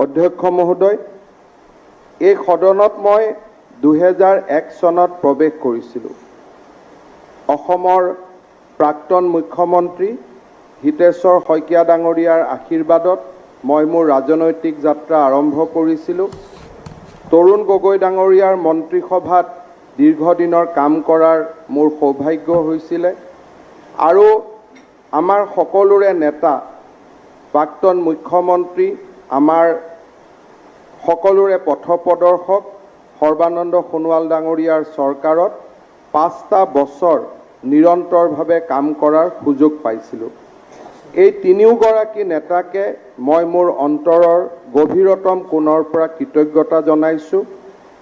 অধ্যক্ষ মহোদয়, এই সদনত মই 2001 চনত প্ৰৱেশ কৰিছিলোঁ। অসমৰ প্ৰাক্তন মুখ্যমন্ত্ৰী হিতেশ্বৰ শইকীয়া ডাঙৰীয়াৰ আশীৰ্বাদত মই মোৰ ৰাজনৈতিক যাত্ৰা আৰম্ভ কৰিছিলোঁ। তৰুণ গগৈ ডাঙৰীয়াৰ মন্ত্ৰীসভাত দীৰ্ঘদিনৰ কাম কৰাৰ মোৰ সৌভাগ্য হৈছিলে আৰু আমাৰ সকলোৰে নেতা প্ৰাক্তন মুখ্যমন্ত্ৰী আমাৰ সকলোৰে পথপ্ৰদৰ্শক সৰ্বানন্দ সোণোৱাল ডাঙৰীয়াৰ চৰকাৰত 5টা বছৰ নিৰন্তৰভাৱে কাম কৰাৰ সুযোগ পাইছিলোঁ। এই তিনিওগৰাকী নেতাকে মই মোৰ অন্তৰৰ গভীৰতম কোণৰ পৰা কৃতজ্ঞতা জনাইছোঁ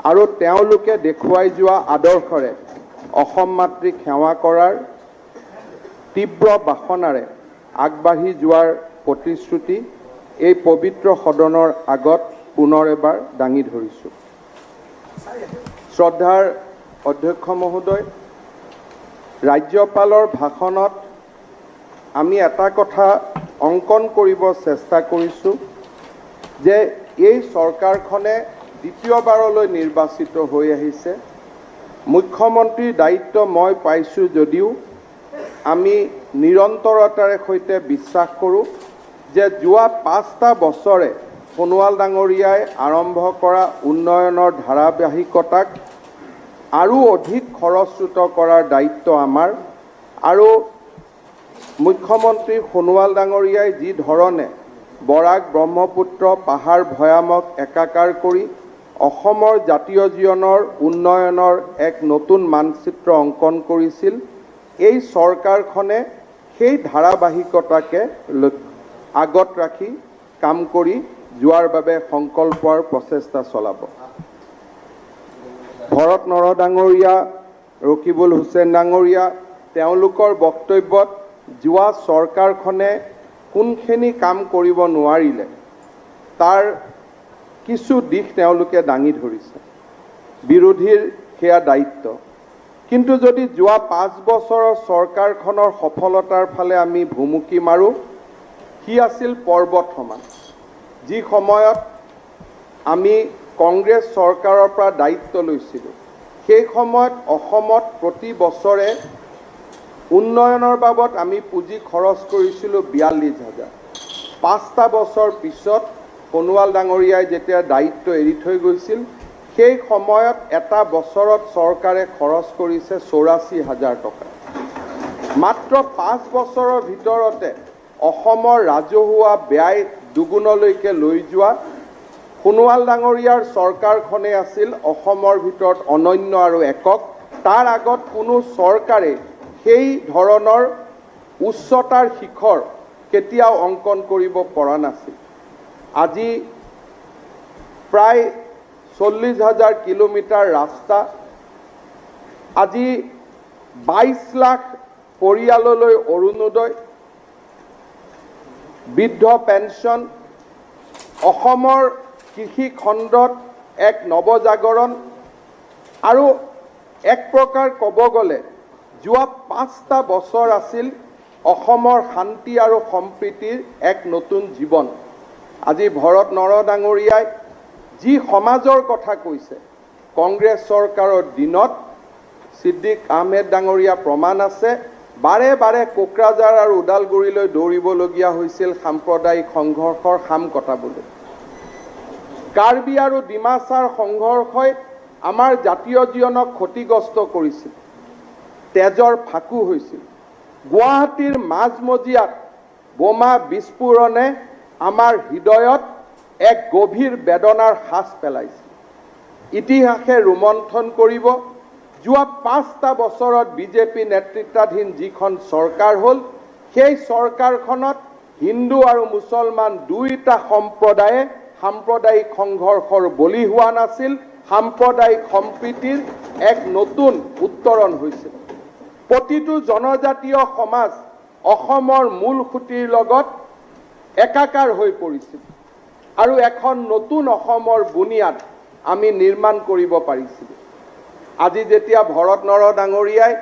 আৰু তেওঁলোকে দেখুৱাই যোৱা আদৰ্শৰে অসম মাতৃক সেৱা কৰাৰ তীব্ৰ বাসনাৰে আগবাঢ়ি যোৱাৰ প্ৰতিশ্ৰুতি এই পবিত্ৰ সদনৰ আগত পুনৰ এবাৰ দাঙি ধৰিছোঁ। শ্ৰদ্ধাৰ অধ্যক্ষ মহোদয়, ৰাজ্যপালৰ ভাষণত আমি এটা কথা অংকন কৰিব চেষ্টা কৰিছোঁ যে এই চৰকাৰখনে দ্বিতীয়বাৰলৈ নিৰ্বাচিত হৈ আহিছে। মুখ্যমন্ত্ৰীৰ দায়িত্ব মই পাইছোঁ যদিও আমি নিৰন্তৰতাৰে সৈতে বিশ্বাস কৰোঁ যে যোৱা 5টা বছৰে সোণোৱাল ডাঙৰীয়াই আৰম্ভ কৰা উন্নয়নৰ ধাৰাবাহিকতাক আৰু অধিক খৰস্ৰোত কৰাৰ দায়িত্ব আমাৰ আৰু মুখ্যমন্ত্ৰী সোণোৱাল ডাঙৰীয়াই যি ধৰণে বৰাক ব্ৰহ্মপুত্ৰ পাহাৰ ভৈয়ামক একাকাৰ কৰি অসমৰ জাতীয় জীৱনৰ উন্নয়নৰ এক নতুন মানচিত্ৰ অংকন কৰিছিল, এই চৰকাৰখনে সেই ধাৰাবাহিকতাকে আগত ৰাখি কাম কৰি যোৱাৰ বাবে সংকল্পৰ প্ৰচেষ্টা চলাব। ভৰত নৰ ডাঙৰীয়া, ৰকিবুল হুছেইন ডাঙৰীয়া তেওঁলোকৰ বক্তব্যত যোৱা চৰকাৰখনে কোনখিনি কাম কৰিব নোৱাৰিলে তাৰ কিছু দিশ তেওঁলোকে দাঙি ধৰিছে। বিৰোধীৰ সেয়া দায়িত্ব। কিন্তু যদি যোৱা 5 বছৰৰ চৰকাৰখনৰ সফলতাৰ ফালে আমি ভুমুকি মাৰোঁ, সি আছিল পৰ্বত সমান। যি সময়ত আমি কংগ্ৰেছ চৰকাৰৰ পৰা দায়িত্ব লৈছিলোঁ, সেই সময়ত অসমত প্ৰতি বছৰে উন্নয়নৰ বাবদ আমি পুঁজি খৰচ কৰিছিলোঁ 42,000। 5টা বছৰ পিছত সোণোৱাল ডাঙৰীয়াই যেতিয়া দায়িত্ব এৰি থৈ গৈছিল, সেই সময়ত এটা বছৰত চৰকাৰে খৰচ কৰিছে 84,000 টকা। মাত্ৰ 5 বছৰৰ ভিতৰতে অসমৰ ৰাজহুৱা ব্যয় দুগুণলৈকে লৈ যোৱা সোণোৱাল ডাঙৰীয়াৰ চৰকাৰখনেই আছিল অসমৰ ভিতৰত অনন্য আৰু একক। তাৰ আগত কোনো চৰকাৰে সেই ধৰণৰ উচ্চতাৰ শিখৰ কেতিয়াও অংকন কৰিব পৰা নাছিল। আজি প্ৰায় 40,000 কিলোমিটাৰ ৰাস্তা, আজি 22 লাখ পৰিয়াললৈ অৰুণোদয়, বৃদ্ধ পেঞ্চন, অসমৰ কৃষি খণ্ডত এক নৱজাগৰণ আৰু এক প্ৰকাৰ ক'ব গ'লে যোৱা 5টা বছৰ আছিল অসমৰ শান্তি আৰু সম্প্ৰীতিৰ এক নতুন জীৱন। আজি ভৰত নৰ ডাঙৰীয়াই যি সমাজৰ কথা কৈছে, কংগ্ৰেছ চৰকাৰৰ দিনত ছিদ্দিক আহমেদ ডাঙৰীয়া প্ৰমাণ আছে, বাৰে বাৰে কোকৰাঝাৰ আৰু ওদালগুৰিলৈ দৌৰিবলগীয়া হৈছিল সাম্প্ৰদায়িক সংঘৰ্ষৰ সাম কটাবলৈ। কাৰ্বি আৰু ডিমাছাৰ সংঘৰ্ষই আমাৰ জাতীয় জীৱনক ক্ষতিগ্ৰস্ত কৰিছিল, তেজৰ ফাকু হৈছিল। গুৱাহাটীৰ মাজমজিয়াত বোমা বিস্ফোৰণে আমাৰ হৃদয়ত এক গভীৰ বেদনাৰ সাজ পেলাইছিল। ইতিহাসে ৰোমন্থন কৰিব, যোৱা 5টা বছৰত বিজেপি নেতৃত্বাধীন যিখন চৰকাৰ হ'ল, সেই চৰকাৰখনত হিন্দু আৰু মুছলমান দুয়োটা সম্প্ৰদায়ে সাম্প্ৰদায়িক সংঘৰ্ষৰ বলি হোৱা নাছিল, সাম্প্ৰদায়িক সম্প্ৰীতিৰ এক নতুন উত্তৰণ হৈছিল। প্ৰতিটো জনজাতীয় সমাজ অসমৰ মূল খুঁটিৰ লগত একাকাৰ হৈ পৰিছিল আৰু এখন নতুন অসমৰ বুনিয়াদ আমি নিৰ্মাণ কৰিব পাৰিছিলোঁ। আজি যেতিয়া ভৰত নৰ ডাঙৰীয়াই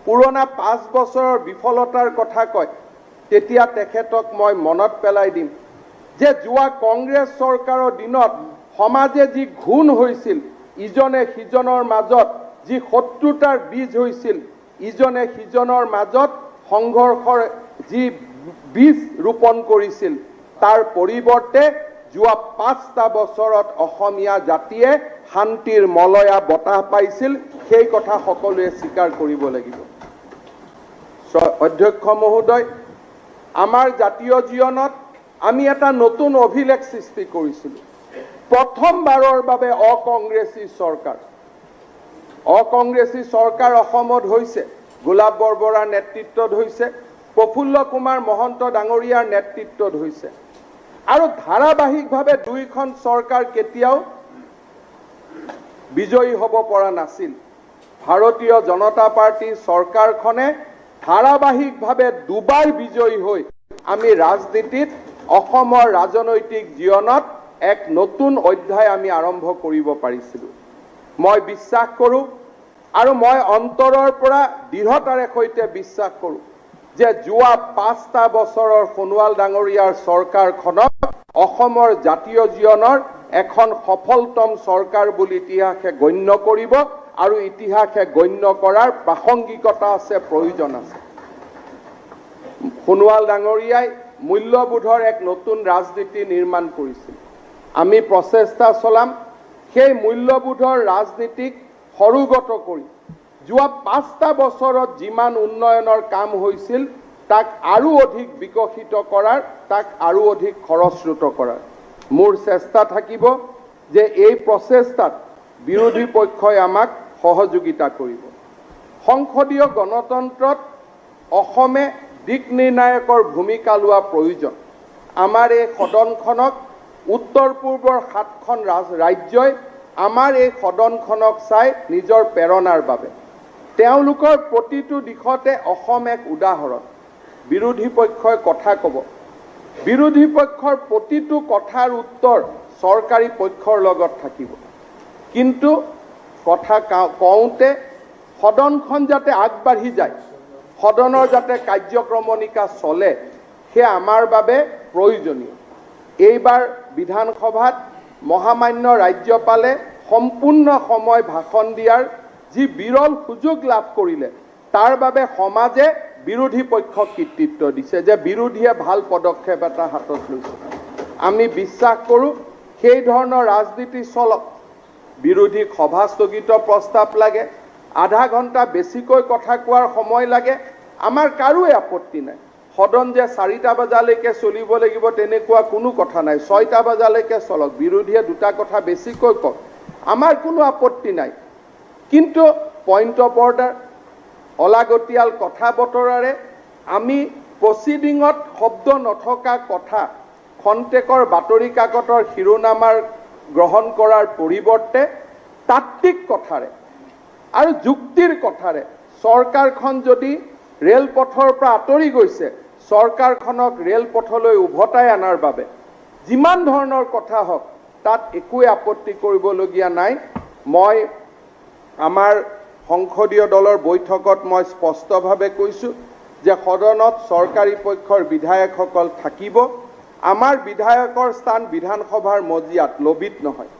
পুৰণা 5 বছৰৰ বিফলতাৰ কথা কয়, তেতিয়া তেখেতক মই মনত পেলাই দিম যে যোৱা কংগ্ৰেছ চৰকাৰৰ দিনত সমাজে যি ঘূণ হৈছিল, ইজনে সিজনৰ মাজত যি শত্ৰুতাৰ বীজ হৈছিল, ইজনে সিজনৰ মাজত সংঘৰ্ষৰ যি বীজ ৰোপণ কৰিছিল, তাৰ পৰিৱৰ্তে যোৱা 5টা বছৰত অসমীয়া জাতিয়ে শান্তিৰ মলয়া বতাহ পাইছিল। সেই কথা সকলোৱে স্বীকাৰ কৰিব লাগিব। অধ্যক্ষ মহোদয়, আমাৰ জাতীয় জীৱনত আমি এটা নতুন অভিলেখ সৃষ্টি কৰিছিলোঁ। প্ৰথমবাৰৰ বাবে অকংগ্ৰেছী চৰকাৰ অসমত হৈছে। গোলাপ বৰবৰাৰ নেতৃত্বত হৈছে, প্ৰফুল্ল কুমাৰ মহন্ত ডাঙৰীয়াৰ নেতৃত্বত হৈছে। আৰু ধাৰাবাহিকভাৱে দুইখন চৰকাৰ কেতিয়াও বিজয়ী হ'ব পৰা নাছিল। ভাৰতীয় জনতা পাৰ্টিৰ চৰকাৰখনে ধাৰাবাহিকভাৱে দুবাৰ বিজয়ী হৈ আমি ৰাজনীতিত অসমৰ ৰাজনৈতিক জীৱনত এক নতুন অধ্যায় আমি আৰম্ভ কৰিব পাৰিছিলোঁ। মই বিশ্বাস কৰোঁ আৰু মই অন্তৰৰ পৰা দৃঢ়তাৰে সৈতে বিশ্বাস কৰোঁ যে যোৱা 5টা বছৰৰ সোণোৱাল ডাঙৰীয়াৰ চৰকাৰখনক অসমৰ জাতীয় জীৱনৰ এখন সফলতম চৰকাৰ বুলি ইতিহাসে গণ্য কৰিব আৰু ইতিহাসে গণ্য কৰাৰ প্ৰাসংগিকতা আছে, প্ৰয়োজন আছে। সোণোৱাল ডাঙৰীয়াই মূল্যবোধৰ এক নতুন ৰাজনীতি নিৰ্মাণ কৰিছিল। আমি প্ৰচেষ্টা চলাম সেই মূল্যবোধৰ ৰাজনীতিক সৰুগত কৰি যোৱা 5টা বছৰত যিমান উন্নয়নৰ কাম হৈছিল তাক আৰু অধিক বিকশিত কৰাৰ, তাক আৰু অধিক খৰস্ৰোত কৰাৰ মোৰ চেষ্টা থাকিব যে এই প্ৰচেষ্টাত বিৰোধী পক্ষই আমাক সহযোগিতা কৰিব। সংসদীয় গণতন্ত্ৰত অসমে দিক নিৰ্ণায়কৰ ভূমিকা লোৱা প্ৰয়োজন। আমাৰ এই সদনখনক উত্তৰ পূৰ্বৰ 7খন ৰাজ্যই আমাৰ এই সদনখনক চাই নিজৰ প্ৰেৰণাৰ বাবে তেওঁলোকৰ প্ৰতিটো দিশতে অসম এক উদাহৰণ। বিৰোধী পক্ষই কথা ক'ব, বিৰোধী পক্ষৰ প্ৰতিটো কথাৰ উত্তৰ চৰকাৰী পক্ষৰ লগত থাকিব, কিন্তু কথা কওঁতে সদনখন যাতে আগবাঢ়ি যায়, সদনৰ যাতে কাৰ্যক্ৰমণিকা চলে, সেয়া আমাৰ বাবে প্ৰয়োজনীয়। এইবাৰ বিধানসভাত মহামান্য ৰাজ্যপালে সম্পূৰ্ণ সময় ভাষণ দিয়াৰ যি বিৰল সুযোগ লাভ কৰিলে, তাৰ বাবে সমাজে বিৰোধী পক্ষক কৃতিত্ব দিছে যে বিৰোধীয়ে ভাল পদক্ষেপ এটা হাতত লৈছে। আমি বিশ্বাস কৰোঁ সেই ধৰণৰ ৰাজনীতি চলক। বিৰোধীক সভা স্থগিত প্ৰস্তাৱ লাগে, আধা ঘণ্টা বেছিকৈ কথা কোৱাৰ সময় লাগে, আমাৰ কাৰোৱে আপত্তি নাই। সদন যে 4টা বজালৈকে চলিব লাগিব তেনেকুৱা কোনো কথা নাই, 6টা বজালৈকে চলক। বিৰোধীয়ে 2টা কথা বেছিকৈ কওক, আমাৰ কোনো আপত্তি নাই। কিন্তু পইণ্ট অফ অৰ্ডাৰ, অলাগতিয়াল কথা বতৰাৰে আমি প্ৰচিডিঙত শব্দ নথকা কথা খন্তেকৰ বাতৰি কাকতৰ শিৰোনামাৰ গ্ৰহণ কৰাৰ পৰিৱৰ্তে তাত্ত্বিক কথাৰে আৰু যুক্তিৰ কথাৰে চৰকাৰখন যদি ৰেলপথৰ পৰা আঁতৰি গৈছে, চৰকাৰখনক ৰেলপথলৈ উভতাই অনাৰ বাবে যিমান ধৰণৰ কথা হওক তাত একোৱে আপত্তি কৰিবলগীয়া নাই। মই আমাৰ সংসদীয় দলৰ বৈঠকত মই স্পষ্টভাৱে কৈছোঁ যে সদনত চৰকাৰী পক্ষৰ বিধায়কসকল থাকিব। আমাৰ বিধায়কৰ স্থান বিধানসভাৰ মজিয়াত, লবিত নহয়।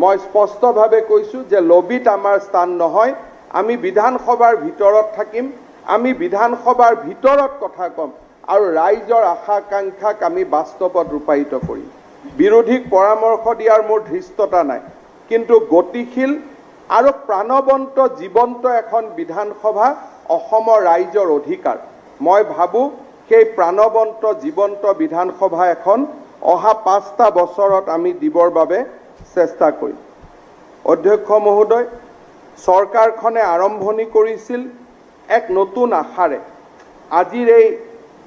মই স্পষ্টভাৱে কৈছোঁ যে লবিত আমাৰ স্থান নহয়। আমি বিধানসভাৰ ভিতৰত থাকিম, আমি বিধানসভাৰ ভিতৰত কথা ক'ম আৰু ৰাইজৰ আশা-আকাংক্ষাক আমি বাস্তৱত ৰূপায়িত কৰিম। বিৰোধীক পৰামৰ্শ দিয়াৰ মোৰ ধৃষ্টতা নাই, কিন্তু গতিশীল আৰু প্ৰাণৱন্ত জীৱন্ত এখন বিধানসভা অসমৰ ৰাইজৰ অধিকাৰ। মই ভাবোঁ সেই প্ৰাণৱন্ত জীৱন্ত বিধানসভা এখন অহা 5টা বছৰত আমি দিবৰ বাবে চেষ্টা কৰিম। অধ্যক্ষ মহোদয়, চৰকাৰখনে আৰম্ভণি কৰিছিল এক নতুন আশাৰে। আজিৰ এই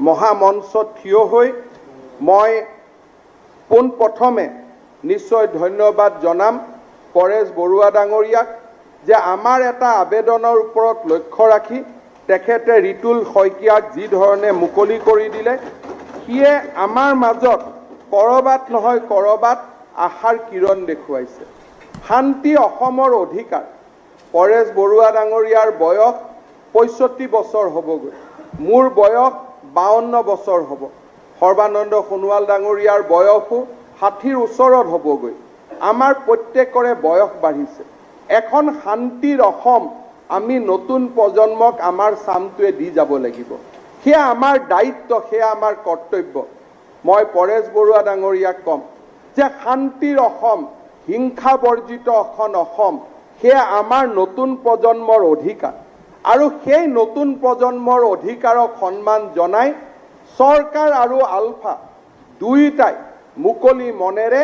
মহামঞ্চত থিয় হৈ মই পোনপ্ৰথমে নিশ্চয় ধন্যবাদ জনাম পৰেশ বৰুৱা ডাঙৰীয়াক যে আমাৰ এটা আবেদনৰ ওপৰত লক্ষ্য ৰাখি তেখেতে ৰিতুল শইকীয়াক যি ধৰণে মুকলি কৰি দিলে, সিয়ে আমাৰ মাজত কৰবাত নহয় কৰবাত আশাৰ কিৰণ দেখুৱাইছে। শান্তি অসমৰ অধিকাৰ। পৰেশ বৰুৱা ডাঙৰীয়াৰ বয়স 65 বছৰ হ'বগৈ, মোৰ বয়স 52 বছৰ হ'ব। সৰ্বানন্দ সোণোৱাল ডাঙৰীয়াৰ বয়সো 60ৰ ওচৰত হ'বগৈ। আমাৰ প্ৰত্যেকৰে বয়স বাঢ়িছে। এখন শান্তিৰ অসম আমি নতুন প্ৰজন্মক আমাৰ চামটোৱে দি যাব লাগিব। সেয়া আমাৰ দায়িত্ব, সেয়া আমাৰ কৰ্তব্য। মই পৰেশ বৰুৱা ডাঙৰীয়াক ক'ম যে শান্তিৰ অসম, হিংসা বৰ্জিত এখন অসম, সেয়া আমাৰ নতুন প্ৰজন্মৰ অধিকাৰ। আৰু সেই নতুন প্ৰজন্মৰ অধিকাৰক সন্মান জনাই চৰকাৰ আৰু আলফা দুয়োটাই মুকলি মনেৰে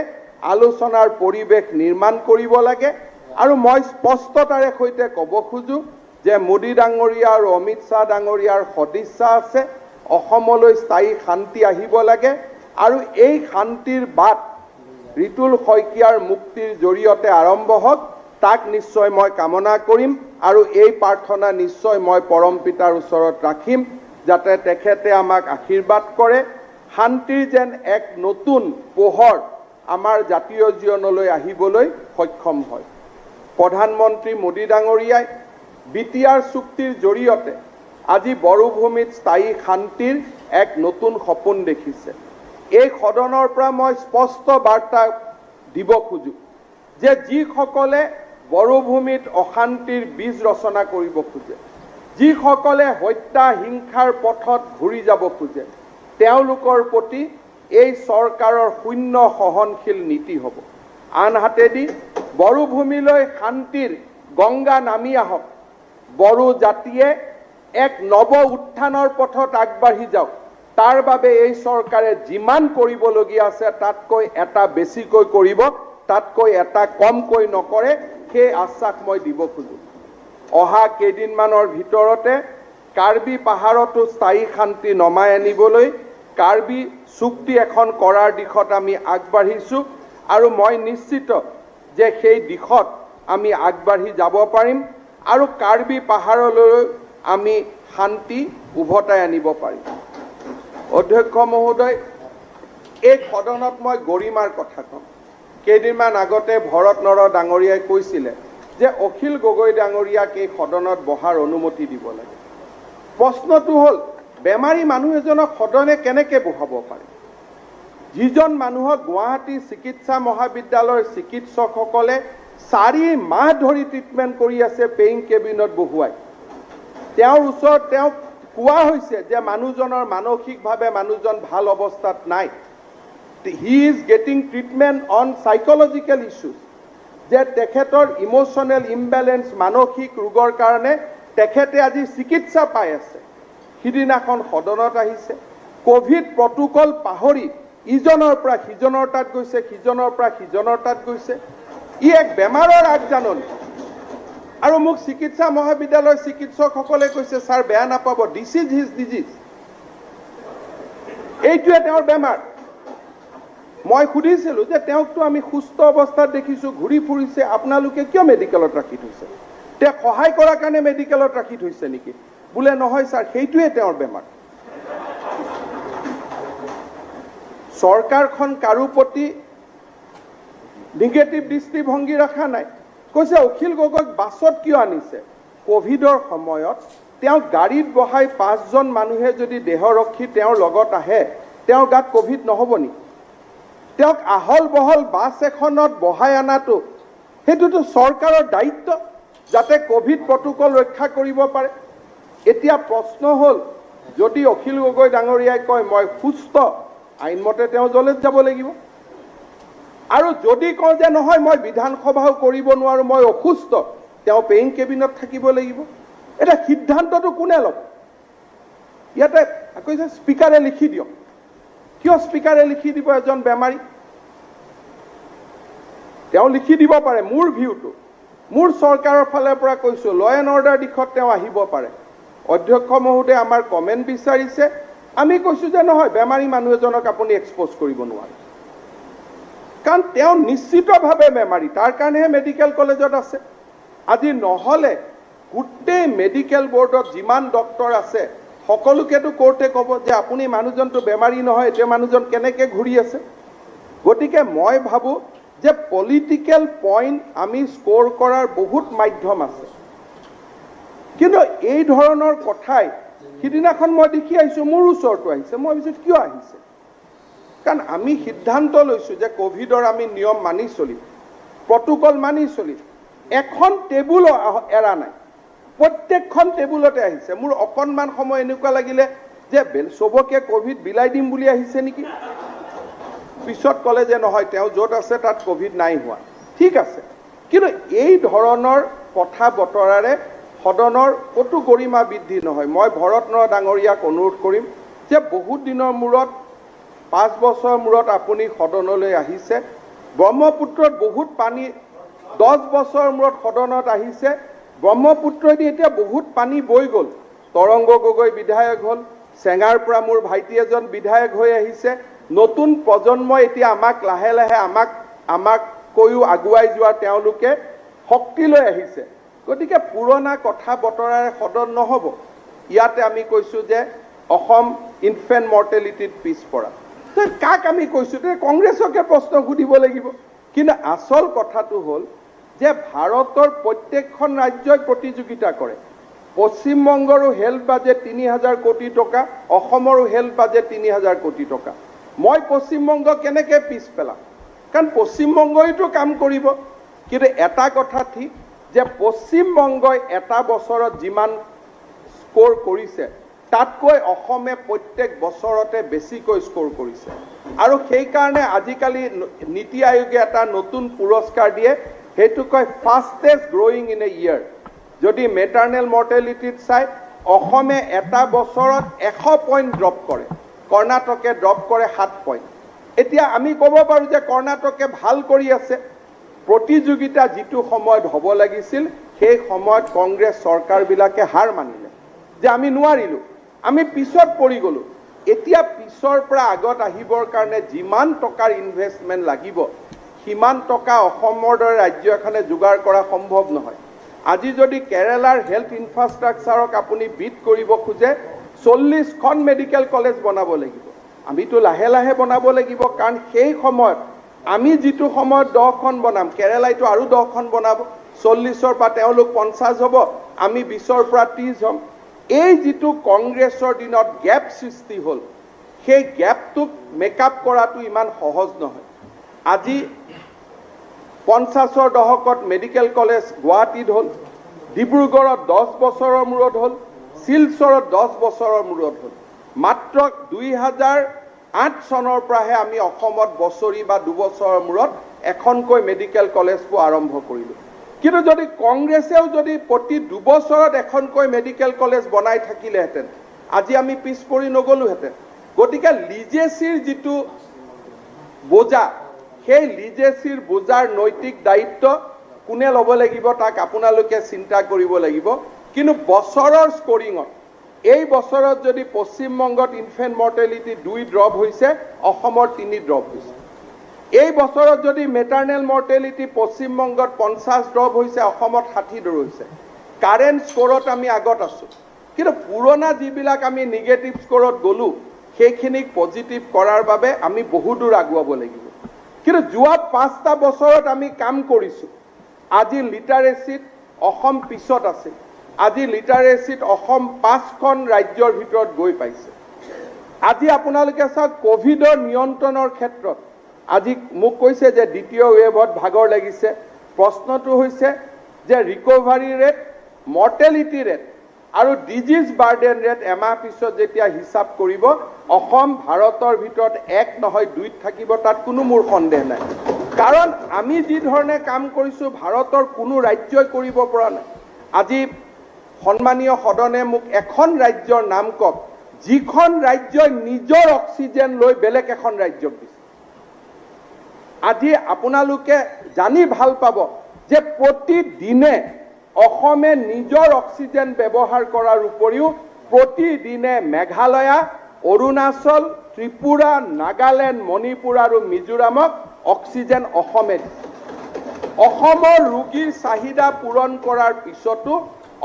আলোচনাৰ পৰিৱেশ নিৰ্মাণ কৰিব লাগে। আৰু মই স্পষ্টতাৰে সৈতে ক'ব খোজো যে মোদী ডাঙৰীয়া আৰু অমিত শ্বাহ ডাঙৰীয়াৰ সদিচ্ছা আছে, অসমলৈ স্থায়ী শান্তি আহিব লাগে। আৰু এই শান্তিৰ বাট ৰিতুল শইকীয়াৰ মুক্তিৰ জৰিয়তে আৰম্ভ হওক, তাক নিশ্চয় মই কামনা কৰিম। আৰু এই প্ৰাৰ্থনা নিশ্চয় মই পৰম পিতাৰ ওচৰত ৰাখিম, যাতে তেখেতে আমাক আশীৰ্বাদ কৰে, শান্তিৰ যেন এক নতুন পোহৰ আমাৰ জাতীয় জীৱনলৈ আহিবলৈ সক্ষম হয়। প্ৰধানমন্ত্ৰী মোদী ডাঙৰীয়াই BTR চুক্তিৰ জৰিয়তে আজি বড়োভূমিত স্থায়ী শান্তিৰ এক নতুন সপোন দেখিছে। এই সদনৰ পৰা মই স্পষ্ট বাৰ্তা দিব খোজো যে যিসকলে বড়োভূমিত অশান্তিৰ বীজ ৰচনা কৰিব খোজে, যিসকলে হত্যা হিংসাৰ পথত ঘূৰি যাব খোজে, তেওঁলোকৰ প্ৰতি এই চৰকাৰৰ শূন্য সহনশীল নীতি হ'ব। আনহাতেদি বড়োভূমিলৈ শান্তিৰ গংগা নামি আহক, বড়ো জাতিয়ে এক নৱ উত্থানৰ পথত আগবাঢ়ি যাওক। তাৰ বাবে এই চৰকাৰে যিমান কৰিবলগীয়া আছে তাতকৈ এটা বেছিকৈ কৰিব, তাতকৈ এটা কমকৈ নকৰে, সেই আশ্বাস মই দিব খোজো। অহা কেইদিনমানৰ ভিতৰতে কাৰ্বি পাহাৰতো স্থায়ী শান্তি নমাই আনিবলৈ কাৰ্বি চুক্তি এখন কৰাৰ দিশত আমি আগবাঢ়িছোঁ। আৰু মই নিশ্চিত যে সেই দিশত আমি আগবাঢ়ি যাব পাৰিম আৰু কাৰ্বি পাহাৰলৈ আমি শান্তি উভতাই আনিব পাৰিম। অধ্যক্ষ মহোদয়, এই সদনত মই গৰিমাৰ কথা ক'ম। কেইদিনমান আগতে ভৰত নৰ ডাঙৰীয়াই কৈছিলে যে অখিল গগৈ ডাঙৰীয়াক এই সদনত বহাৰ অনুমতি দিব লাগে। প্ৰশ্নটো হ'ল, বেমাৰী মানুহ এজনক সদনে কেনেকৈ বহাব পাৰে? যিজন মানুহক গুৱাহাটী চিকিৎসা মহাবিদ্যালয়ৰ চিকিৎসকসকলে 4 মাহ ধৰি ট্ৰিটমেণ্ট কৰি আছে পেইং কেবিনত বহুৱাই, তেওঁৰ ওচৰত তেওঁক কোৱা হৈছে যে মানুহজনৰ মানসিকভাৱে মানুহজন ভাল অৱস্থাত নাই, he is getting treatment on psychological issues, যে তেখেতৰ ইমোশ্যনেল ইমবেলেঞ্চ, মানসিক ৰোগৰ কাৰণে তেখেতে আজি চিকিৎসা পাই আছে। সিদিনাখন সদনত আহিছে, কোভিড প্ৰটোকল পাহৰি ইজনৰ পৰা সিজনৰ তাত গৈছে, সিজনৰ পৰা সিজনৰ তাত গৈছে। ই এক বেমাৰৰ আগজাননী। আৰু মোক চিকিৎসা মহাবিদ্যালয়ৰ চিকিৎসকসকলে কৈছে, ছাৰ বেয়া নাপাব, দিছ ইজ হিজ ডিজিজ, এইটোৱে তেওঁৰ বেমাৰ। মই সুধিছিলোঁ যে তেওঁকতো আমি সুস্থ অৱস্থাত দেখিছোঁ, ঘূৰি ফুৰিছে, আপোনালোকে কিয় মেডিকেলত ৰাখি থৈছে? তেওঁক সহায় কৰাৰ কাৰণে মেডিকেলত ৰাখি থৈছে নেকি? বোলে নহয় ছাৰ, সেইটোৱে তেওঁৰ বেমাৰ। চৰকাৰখন কাৰো প্ৰতি নিগেটিভ দৃষ্টিভংগী ৰখা নাই। কৈছে অখিল গগৈক বাছত কিয় আনিছে? কোভিডৰ সময়ত তেওঁক গাড়ীত বহাই 5জন মানুহে যদি দেহৰক্ষী তেওঁৰ লগত আহে, তেওঁৰ গাত কোভিড নহ'ব নেকি? তেওঁক আহল বহল বাছ এখনত বহাই অনাটো সেইটোতো চৰকাৰৰ দায়িত্ব, যাতে কোভিড প্ৰটোকল ৰক্ষা কৰিব পাৰে। এতিয়া প্ৰশ্ন হ'ল, যদি অখিল গগৈ ডাঙৰীয়াই কয় মই সুস্থ, আইনমতে তেওঁ জেলত যাব লাগিব। আৰু যদি কওঁ যে নহয় মই বিধানসভাও কৰিব নোৱাৰোঁ, মই অসুস্থ, তেওঁ পেইং কেবিনত থাকিব লাগিব। এটা সিদ্ধান্তটো কোনে ল'ব? ইয়াতে কৈছে স্পীকাৰে লিখি দিয়ক। কিয় স্পীকাৰে লিখি দিব এজন বেমাৰী? তেওঁ লিখি দিব পাৰে। মোৰ ভিউটো, মোৰ চৰকাৰৰ ফালৰ পৰা কৈছোঁ, ল এণ্ড অৰ্ডাৰ দিশত তেওঁ আহিব পাৰে। অধ্যক্ষ মহোদয়ে আমাৰ কমেণ্ট বিচাৰিছে, আমি কৈছোঁ যে নহয়, বেমাৰী মানুহ এজনক আপুনি এক্সপ'জ কৰিব নোৱাৰে, কাৰণ তেওঁ নিশ্চিতভাৱে বেমাৰী, তাৰ কাৰণেহে মেডিকেল কলেজত আছে। আজি নহ'লে গোটেই মেডিকেল বৰ্ডত যিমান ডক্টৰ আছে সকলোকেতো কোৰ্টে ক'ব যে আপুনি মানুহজনটো বেমাৰী নহয়, এতিয়া মানুহজন কেনেকৈ ঘূৰি আছে। গতিকে মই ভাবোঁ যে পলিটিকেল পইণ্ট আমি স্ক'ৰ কৰাৰ বহুত মাধ্যম আছে, কিন্তু এই ধৰণৰ কথাই সিদিনাখন মই দেখি আহিছোঁ, মোৰ ওচৰতো আহিছে। মই ভাবিছোঁ কিয় আহিছে? কাৰণ আমি সিদ্ধান্ত লৈছোঁ যে কোভিডৰ আমি নিয়ম মানি চলিম, প্ৰটোকল মানি চলিম। এখন টেবুল এৰা নাই, প্ৰত্যেকখন টেবুলতে আহিছে। মোৰ অকণমান সময় এনেকুৱা লাগিলে যে চবকে কোভিড বিলাই দিম বুলি আহিছে নেকি। পিছত ক'লে যে নহয়, তেওঁ য'ত আছে তাত কোভিড নাই হোৱা, ঠিক আছে। কিন্তু এই ধৰণৰ কথা বতৰাৰে সদনৰ ক'তো গৰিমা বৃদ্ধি নহয়। মই ভৰত নৰহ ডাঙৰীয়াক অনুৰোধ কৰিম যে বহুত দিনৰ মূৰত 5 বছৰৰ মূৰত আপুনি সদনলৈ আহিছে। ব্ৰহ্মপুত্ৰত বহুত পানী 10 বছৰৰ মূৰত সদনত আহিছে। ব্ৰহ্মপুত্ৰদি এতিয়া বহুত পানী বৈ গ'ল। তৰংগ গগৈ বিধায়ক হ'ল, চেঙাৰ পৰা মোৰ ভাইটি এজন বিধায়ক হৈ আহিছে। নতুন প্ৰজন্মই এতিয়া আমাক লাহে লাহে আমাক কৈও আগুৱাই যোৱা তেওঁলোকে শক্তি লৈ আহিছে। গতিকে পুৰণা কথা বতৰাৰে সদন নহ'ব। ইয়াতে আমি কৈছোঁ যে অসম ইনফেণ্ট মৰ্টেলিটিত পিছপৰা। কাক আমি কৈছোঁ? কংগ্ৰেছকে প্ৰশ্ন সুধিব লাগিব। কিন্তু আচল কথাটো হ'ল যে ভাৰতৰ প্ৰত্যেকখন ৰাজ্যই প্ৰতিযোগিতা কৰে। পশ্চিমবংগৰো হেল্থ বাজেট 3000 কোটি টকা, অসমৰো হেল্থ বাজেট 3000 কোটি টকা। মই পশ্চিমবংগ কেনেকৈ পিছ পেলাম? কাৰণ পশ্চিমবংগইতো কাম কৰিব। কিন্তু এটা কথা ঠিক যে পশ্চিমবংগই এটা বছৰত যিমান স্ক'ৰ কৰিছে তাতকৈ অসমে প্ৰত্যেক বছৰতে বেছিকৈ স্ক'ৰ কৰিছে। আৰু সেইকাৰণে আজিকালি নীতি আয়োগে এটা নতুন পুৰস্কাৰ দিয়ে, সেইটো কয় fastest growing in a year. যদি মেটাৰ্নেল মৰ্টেলিটিত চাই, অসমে এটা বছৰত 100 পইণ্ট ড্ৰপ কৰে, কৰ্ণাটকে ড্ৰপ কৰে 7 পইণ্ট। এতিয়া আমি ক'ব পাৰোঁ যে কৰ্ণাটকে ভাল কৰি আছে। প্ৰতিযোগিতা যিটো সময়ত হ'ব লাগিছিল সেই সময়ত কংগ্ৰেছ চৰকাৰবিলাকে হাৰ মানিলে যে আমি নোৱাৰিলোঁ, আমি পিছত পৰি গ'লোঁ। এতিয়া পিছৰ পৰা আগত আহিবৰ কাৰণে যিমান টকাৰ ইনভেষ্টমেণ্ট লাগিব সিমান টকা অসমৰ দৰে ৰাজ্য এখনে যোগাৰ কৰা সম্ভৱ নহয়। আজি যদি কেৰালাৰ হেল্থ ইনফ্ৰাষ্ট্ৰাকচাৰক আপুনি বিট কৰিব খোজে 40খন মেডিকেল কলেজ বনাব লাগিব। আমিতো লাহে লাহে বনাব লাগিব, কাৰণ সেই সময়ত আমি যিটো সময়ত 10খন বনাম, কেৰালাইতো আৰু 10খন বনাব। 40ৰ পৰা তেওঁলোক 50 হ'ব, আমি 20ৰ পৰা 30 হ'ম। এই যিটো কংগ্ৰেছৰ দিনত গেপ সৃষ্টি হ'ল, সেই গেপটোক মেকআপ কৰাটো ইমান সহজ নহয়। আজি 50ৰ দশকত মেডিকেল কলেজ গুৱাহাটীত হ'ল, ডিব্ৰুগড়ত 10 বছৰৰ মূৰত হ'ল, শিলচৰত 10 বছৰৰ মূৰত হ'ল। মাত্ৰ 2008 চনৰ পৰাহে আমি অসমত বছৰি বা 2 বছৰৰ মূৰত এখনকৈ মেডিকেল কলেজবোৰ আৰম্ভ কৰিলোঁ। কিন্তু যদি কংগ্ৰেছেও যদি প্ৰতি 2 বছৰত এখনকৈ মেডিকেল কলেজ বনাই থাকিলেহেঁতেন আজি আমি পিছ পৰি নগ'লোহেঁতেন। গতিকে লিজেচিৰ যিটো বোজা, সেই লিজেচিৰ বোজাৰ নৈতিক দায়িত্ব কোনে ল'ব লাগিব তাক আপোনালোকে চিন্তা কৰিব লাগিব। কিন্তু বছৰৰ স্ক'ৰিঙত এই বছৰত যদি পশ্চিমবংগত ইনফেণ্ট মৰ্টেলিটি 2 ড্ৰপ হৈছে, অসমৰ 3 ড্ৰপ হৈছে। এই বছৰত যদি মেটাৰ্নেল মৰ্টেলিটি পশ্চিমবংগত 50 ড্ৰপ হৈছে, অসমত 60 ড্ৰপ হৈছে। কাৰেণ্ট স্ক'ৰত আমি আগত আছোঁ। কিন্তু পুৰণা যিবিলাক আমি নিগেটিভ স্ক'ৰত গ'লোঁ সেইখিনিক পজিটিভ কৰাৰ বাবে আমি বহু দূৰ আগুৱাব লাগিব। কিন্তু যোৱা 5টা বছৰত আমি কাম কৰিছোঁ। আজি লিটাৰেচিত অসম পিছত আছে। আজি লিটাৰেচিত অসম 5খন ৰাজ্যৰ ভিতৰত গৈ পাইছে। আজি আপোনালোকে চাওক, কোভিডৰ নিয়ন্ত্ৰণৰ ক্ষেত্ৰত আজি মোক কৈছে যে দ্বিতীয় ৱেভত ভাগৰ লাগিছে। প্ৰশ্নটো হৈছে যে ৰিকভাৰী ৰেট, মৰ্টেলিটি ৰেট আৰু ডিজিজ বাৰ্ডেন ৰেট এমাহ পিছত যেতিয়া হিচাপ কৰিব, অসম ভাৰতৰ ভিতৰত 1 নহয় 2ত থাকিব, তাত কোনো মোৰ সন্দেহ নাই। কাৰণ আমি যি ধৰণে কাম কৰিছোঁ ভাৰতৰ কোনো ৰাজ্যই কৰিব পৰা নাই। আজি সন্মানীয় সদনে মোক এখন ৰাজ্যৰ নাম কওক যিখন ৰাজ্যই নিজৰ অক্সিজেন লৈ বেলেগ এখন ৰাজ্যক দিছে। আজি আপোনালোকে জানি ভাল পাব যে প্ৰতিদিনে অসমে নিজৰ অক্সিজেন ব্যৱহাৰ কৰাৰ উপৰিও প্ৰতিদিনে মেঘালয়া, অৰুণাচল, ত্ৰিপুৰা, নাগালেণ্ড, মণিপুৰ আৰু মিজোৰামক অক্সিজেন অসমে দিছে। অসমৰ ৰোগীৰ চাহিদা পূৰণ কৰাৰ পিছতো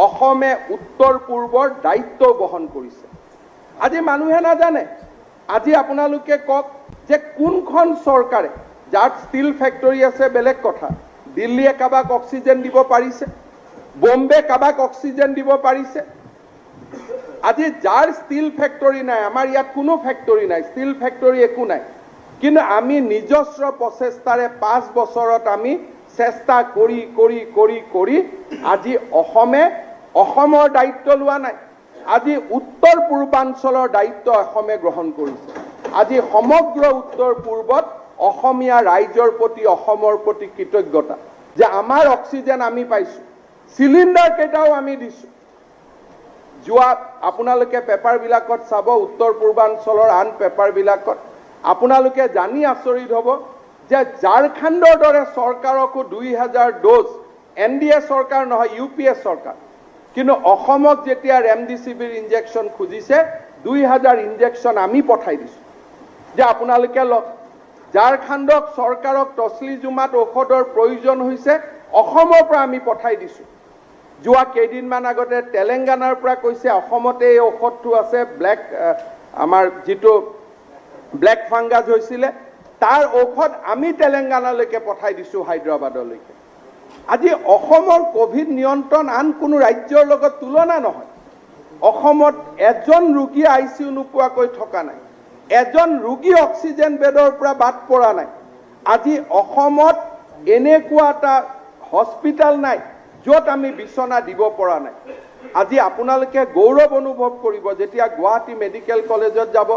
অসমে উত্তৰ পূৰ্বৰ দায়িত্ব বহন কৰিছে। আজি মানুহে নাজানে। আজি আপোনালোকে কওক যে কোনখন চৰকাৰে, যাৰ ষ্টীল ফেক্টৰী আছে বেলেগ কথা, দিল্লীয়ে কাবাক অক্সিজেন দিব পাৰিছে, বম্বে কাবাক অক্সিজেন দিব পাৰিছে। আজি যাৰ ষ্টীল ফেক্টৰী নাই, আমাৰ ইয়াত কোনো ফেক্টৰী নাই, ষ্টীল ফেক্টৰী একো নাই, কিন্তু আমি নিজস্ব প্ৰচেষ্টাৰে 5 বছৰত আমি চেষ্টা কৰি আজি অসমৰ দায়িত্ব লোৱা নাই। আজি উত্তৰ পূৰ্বাঞ্চলৰ দায়িত্ব অসমে গ্ৰহণ কৰিছে। আজি সমগ্ৰ উত্তৰ পূৰ্বত অসমীয়া ৰাইজৰ প্ৰতি অসমৰ প্ৰতি কৃতজ্ঞতা যে আমাৰ অক্সিজেন আমি পাইছোঁ, চিলিণ্ডাৰ কেইটাও আমি দিছোঁ। যোৱা আপোনালোকে পেপাৰবিলাকত চাব, উত্তৰ পূৰ্বাঞ্চলৰ আন পেপাৰবিলাকত আপোনালোকে জানি আচৰিত হ'ব যে ঝাৰখণ্ডৰ দৰে চৰকাৰকো 2000 ড'জ, NDA চৰকাৰ নহয়, UPA চৰকাৰ, কিন্তু অসমক যেতিয়া ৰেমডিচিভিৰ ইনজেকশ্যন খুজিছে 2000 ইনজেকশ্যন আমি পঠাই দিছোঁ যে আপোনালোকে লওক। ঝাৰখণ্ডক চৰকাৰক তছলিজুমাত ঔষধৰ প্ৰয়োজন হৈছে, অসমৰ পৰা আমি পঠাই দিছোঁ। যোৱা কেইদিনমান আগতে তেলেংগানাৰ পৰা কৈছে অসমতে এই ঔষধটো আছে, আমাৰ যিটো ব্লেক ফাংগাছ হৈছিলে তাৰ ঔষধ আমি তেলেংগানালৈকে পঠাই দিছোঁ, হায়দৰাবাদলৈকে। আজি অসমৰ কোভিড নিয়ন্ত্ৰণ আন কোনো ৰাজ্যৰ লগত তুলনা নহয়। অসমত এজন ৰোগী ICU নোপোৱাকৈ থকা নাই, এজন ৰোগী অক্সিজেন বেডৰ পৰা বাদ পৰা নাই। আজি অসমত এনেকুৱা এটা হস্পিটেল নাই য'ত আমি বিচনা দিব পৰা নাই। আজি আপোনালোকে গৌৰৱ অনুভৱ কৰিব যেতিয়া গুৱাহাটী মেডিকেল কলেজত যাব,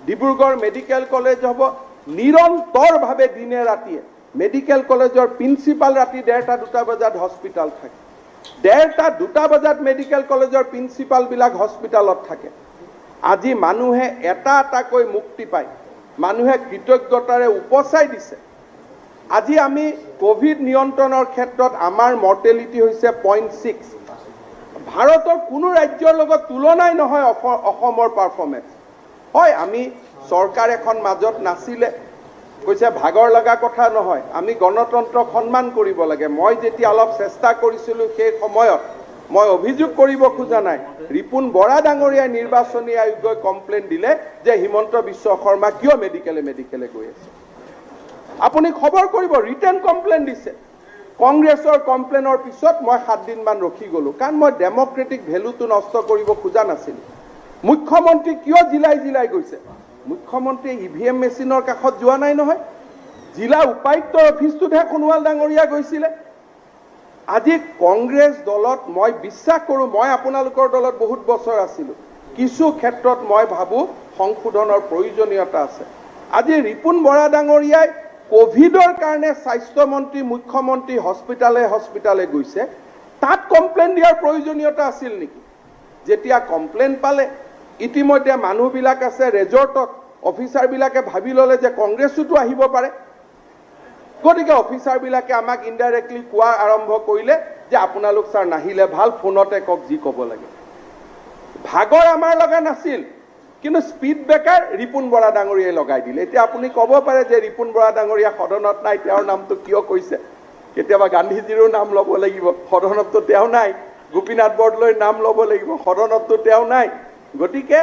ডিব্ৰুগড় মেডিকেল কলেজ হ'ব, নিৰন্তৰভাৱে দিনে ৰাতিয়ে মেডিকেল কলেজৰ প্ৰিন্সিপাল ৰাতি 1:30-2 বজাত হস্পিটেল থাকে, 1:30-2 বজাত মেডিকেল কলেজৰ প্ৰিন্সিপালবিলাক হস্পিটেলত থাকে। আজি মানুহে এটাকৈ মুক্তি পায়, মানুহে কৃতজ্ঞতাৰে উপচাই দিছে। আজি আমি কোভিড নিয়ন্ত্ৰণৰ ক্ষেত্ৰত আমাৰ মৰ্টেলিটি হৈছে 0.6। ভাৰতৰ কোনো ৰাজ্যৰ লগত তুলনাই নহয় অসমৰ পাৰফৰ্মেঞ্চ। হয়, আমি চৰকাৰ এখন মাজত নাছিলে, কৈছে ভাগৰ লগা কথা নহয়, আমি গণতন্ত্ৰক সন্মান কৰিব লাগে। মই যেতিয়া অলপ চেষ্টা কৰিছিলোঁ সেই সময়ত মই অভিযোগ কৰিব খোজা নাই, ৰিপুণ বৰা ডাঙৰীয়াই নিৰ্বাচনী আয়োগই কমপ্লেইন দিলে যে হিমন্ত বিশ্ব শৰ্মা কিয় মেডিকেলে গৈ আছে। আপুনি খবৰ কৰিব, ৰিটেন কমপ্লেইন দিছে। কংগ্ৰেছৰ কমপ্লেইনৰ পিছত মই 7 দিনমান ৰখি গ'লোঁ, কাৰণ মই ডেমক্ৰেটিক ভেলুটো নষ্ট কৰিব খোজা নাছিলোঁ। মুখ্যমন্ত্ৰী কিয় জিলাই গৈছে? মুখ্যমন্ত্ৰীয়ে EVM মেচিনৰ কাষত যোৱা নাই নহয়, জিলা উপায়ুক্তৰ অফিচটোতহে সোণোৱাল ডাঙৰীয়া গৈছিলে। আজি কংগ্ৰেছ দলত মই বিশ্বাস কৰোঁ, মই আপোনালোকৰ দলত বহুত বছৰ আছিলোঁ, কিছু ক্ষেত্ৰত মই ভাবোঁ সংশোধনৰ প্ৰয়োজনীয়তা আছে। আজি ৰিপুণ বৰা ডাঙৰীয়াই কোভিডৰ কাৰণে স্বাস্থ্যমন্ত্ৰী, মুখ্যমন্ত্ৰী হস্পিটালে গৈছে, তাত কমপ্লেইন দিয়াৰ প্ৰয়োজনীয়তা আছিল নেকি? যেতিয়া কমপ্লেইন পালে, ইতিমধ্যে মানুহবিলাক আছে ৰেজৰ্টত, অফিচাৰবিলাকে ভাবি ল'লে যে কংগ্ৰেছোতো আহিব পাৰে, গতিকে অফিচাৰবিলাকে আমাক ইনডাইৰেক্টলি কোৱা আৰম্ভ কৰিলে যে আপোনালোক ছাৰ নাহিলে ভাল, ফোনতে কওক যি ক'ব লাগে। ভাগৰ আমাৰ লগা নাছিল, কিন্তু স্পীড ব্ৰেকাৰ ৰিপুণ বৰা ডাঙৰীয়াই লগাই দিলে। এতিয়া আপুনি ক'ব পাৰে যে ৰিপুণ বৰা ডাঙৰীয়া সদনত নাই, তেওঁৰ নামটো কিয় কৈছে? কেতিয়াবা গান্ধীজীৰো নাম ল'ব লাগিব, সদনততো তেওঁ নাই। গোপীনাথ বৰদলৈৰ নাম ল'ব লাগিব, সদনততো তেওঁ নাই। গতিকে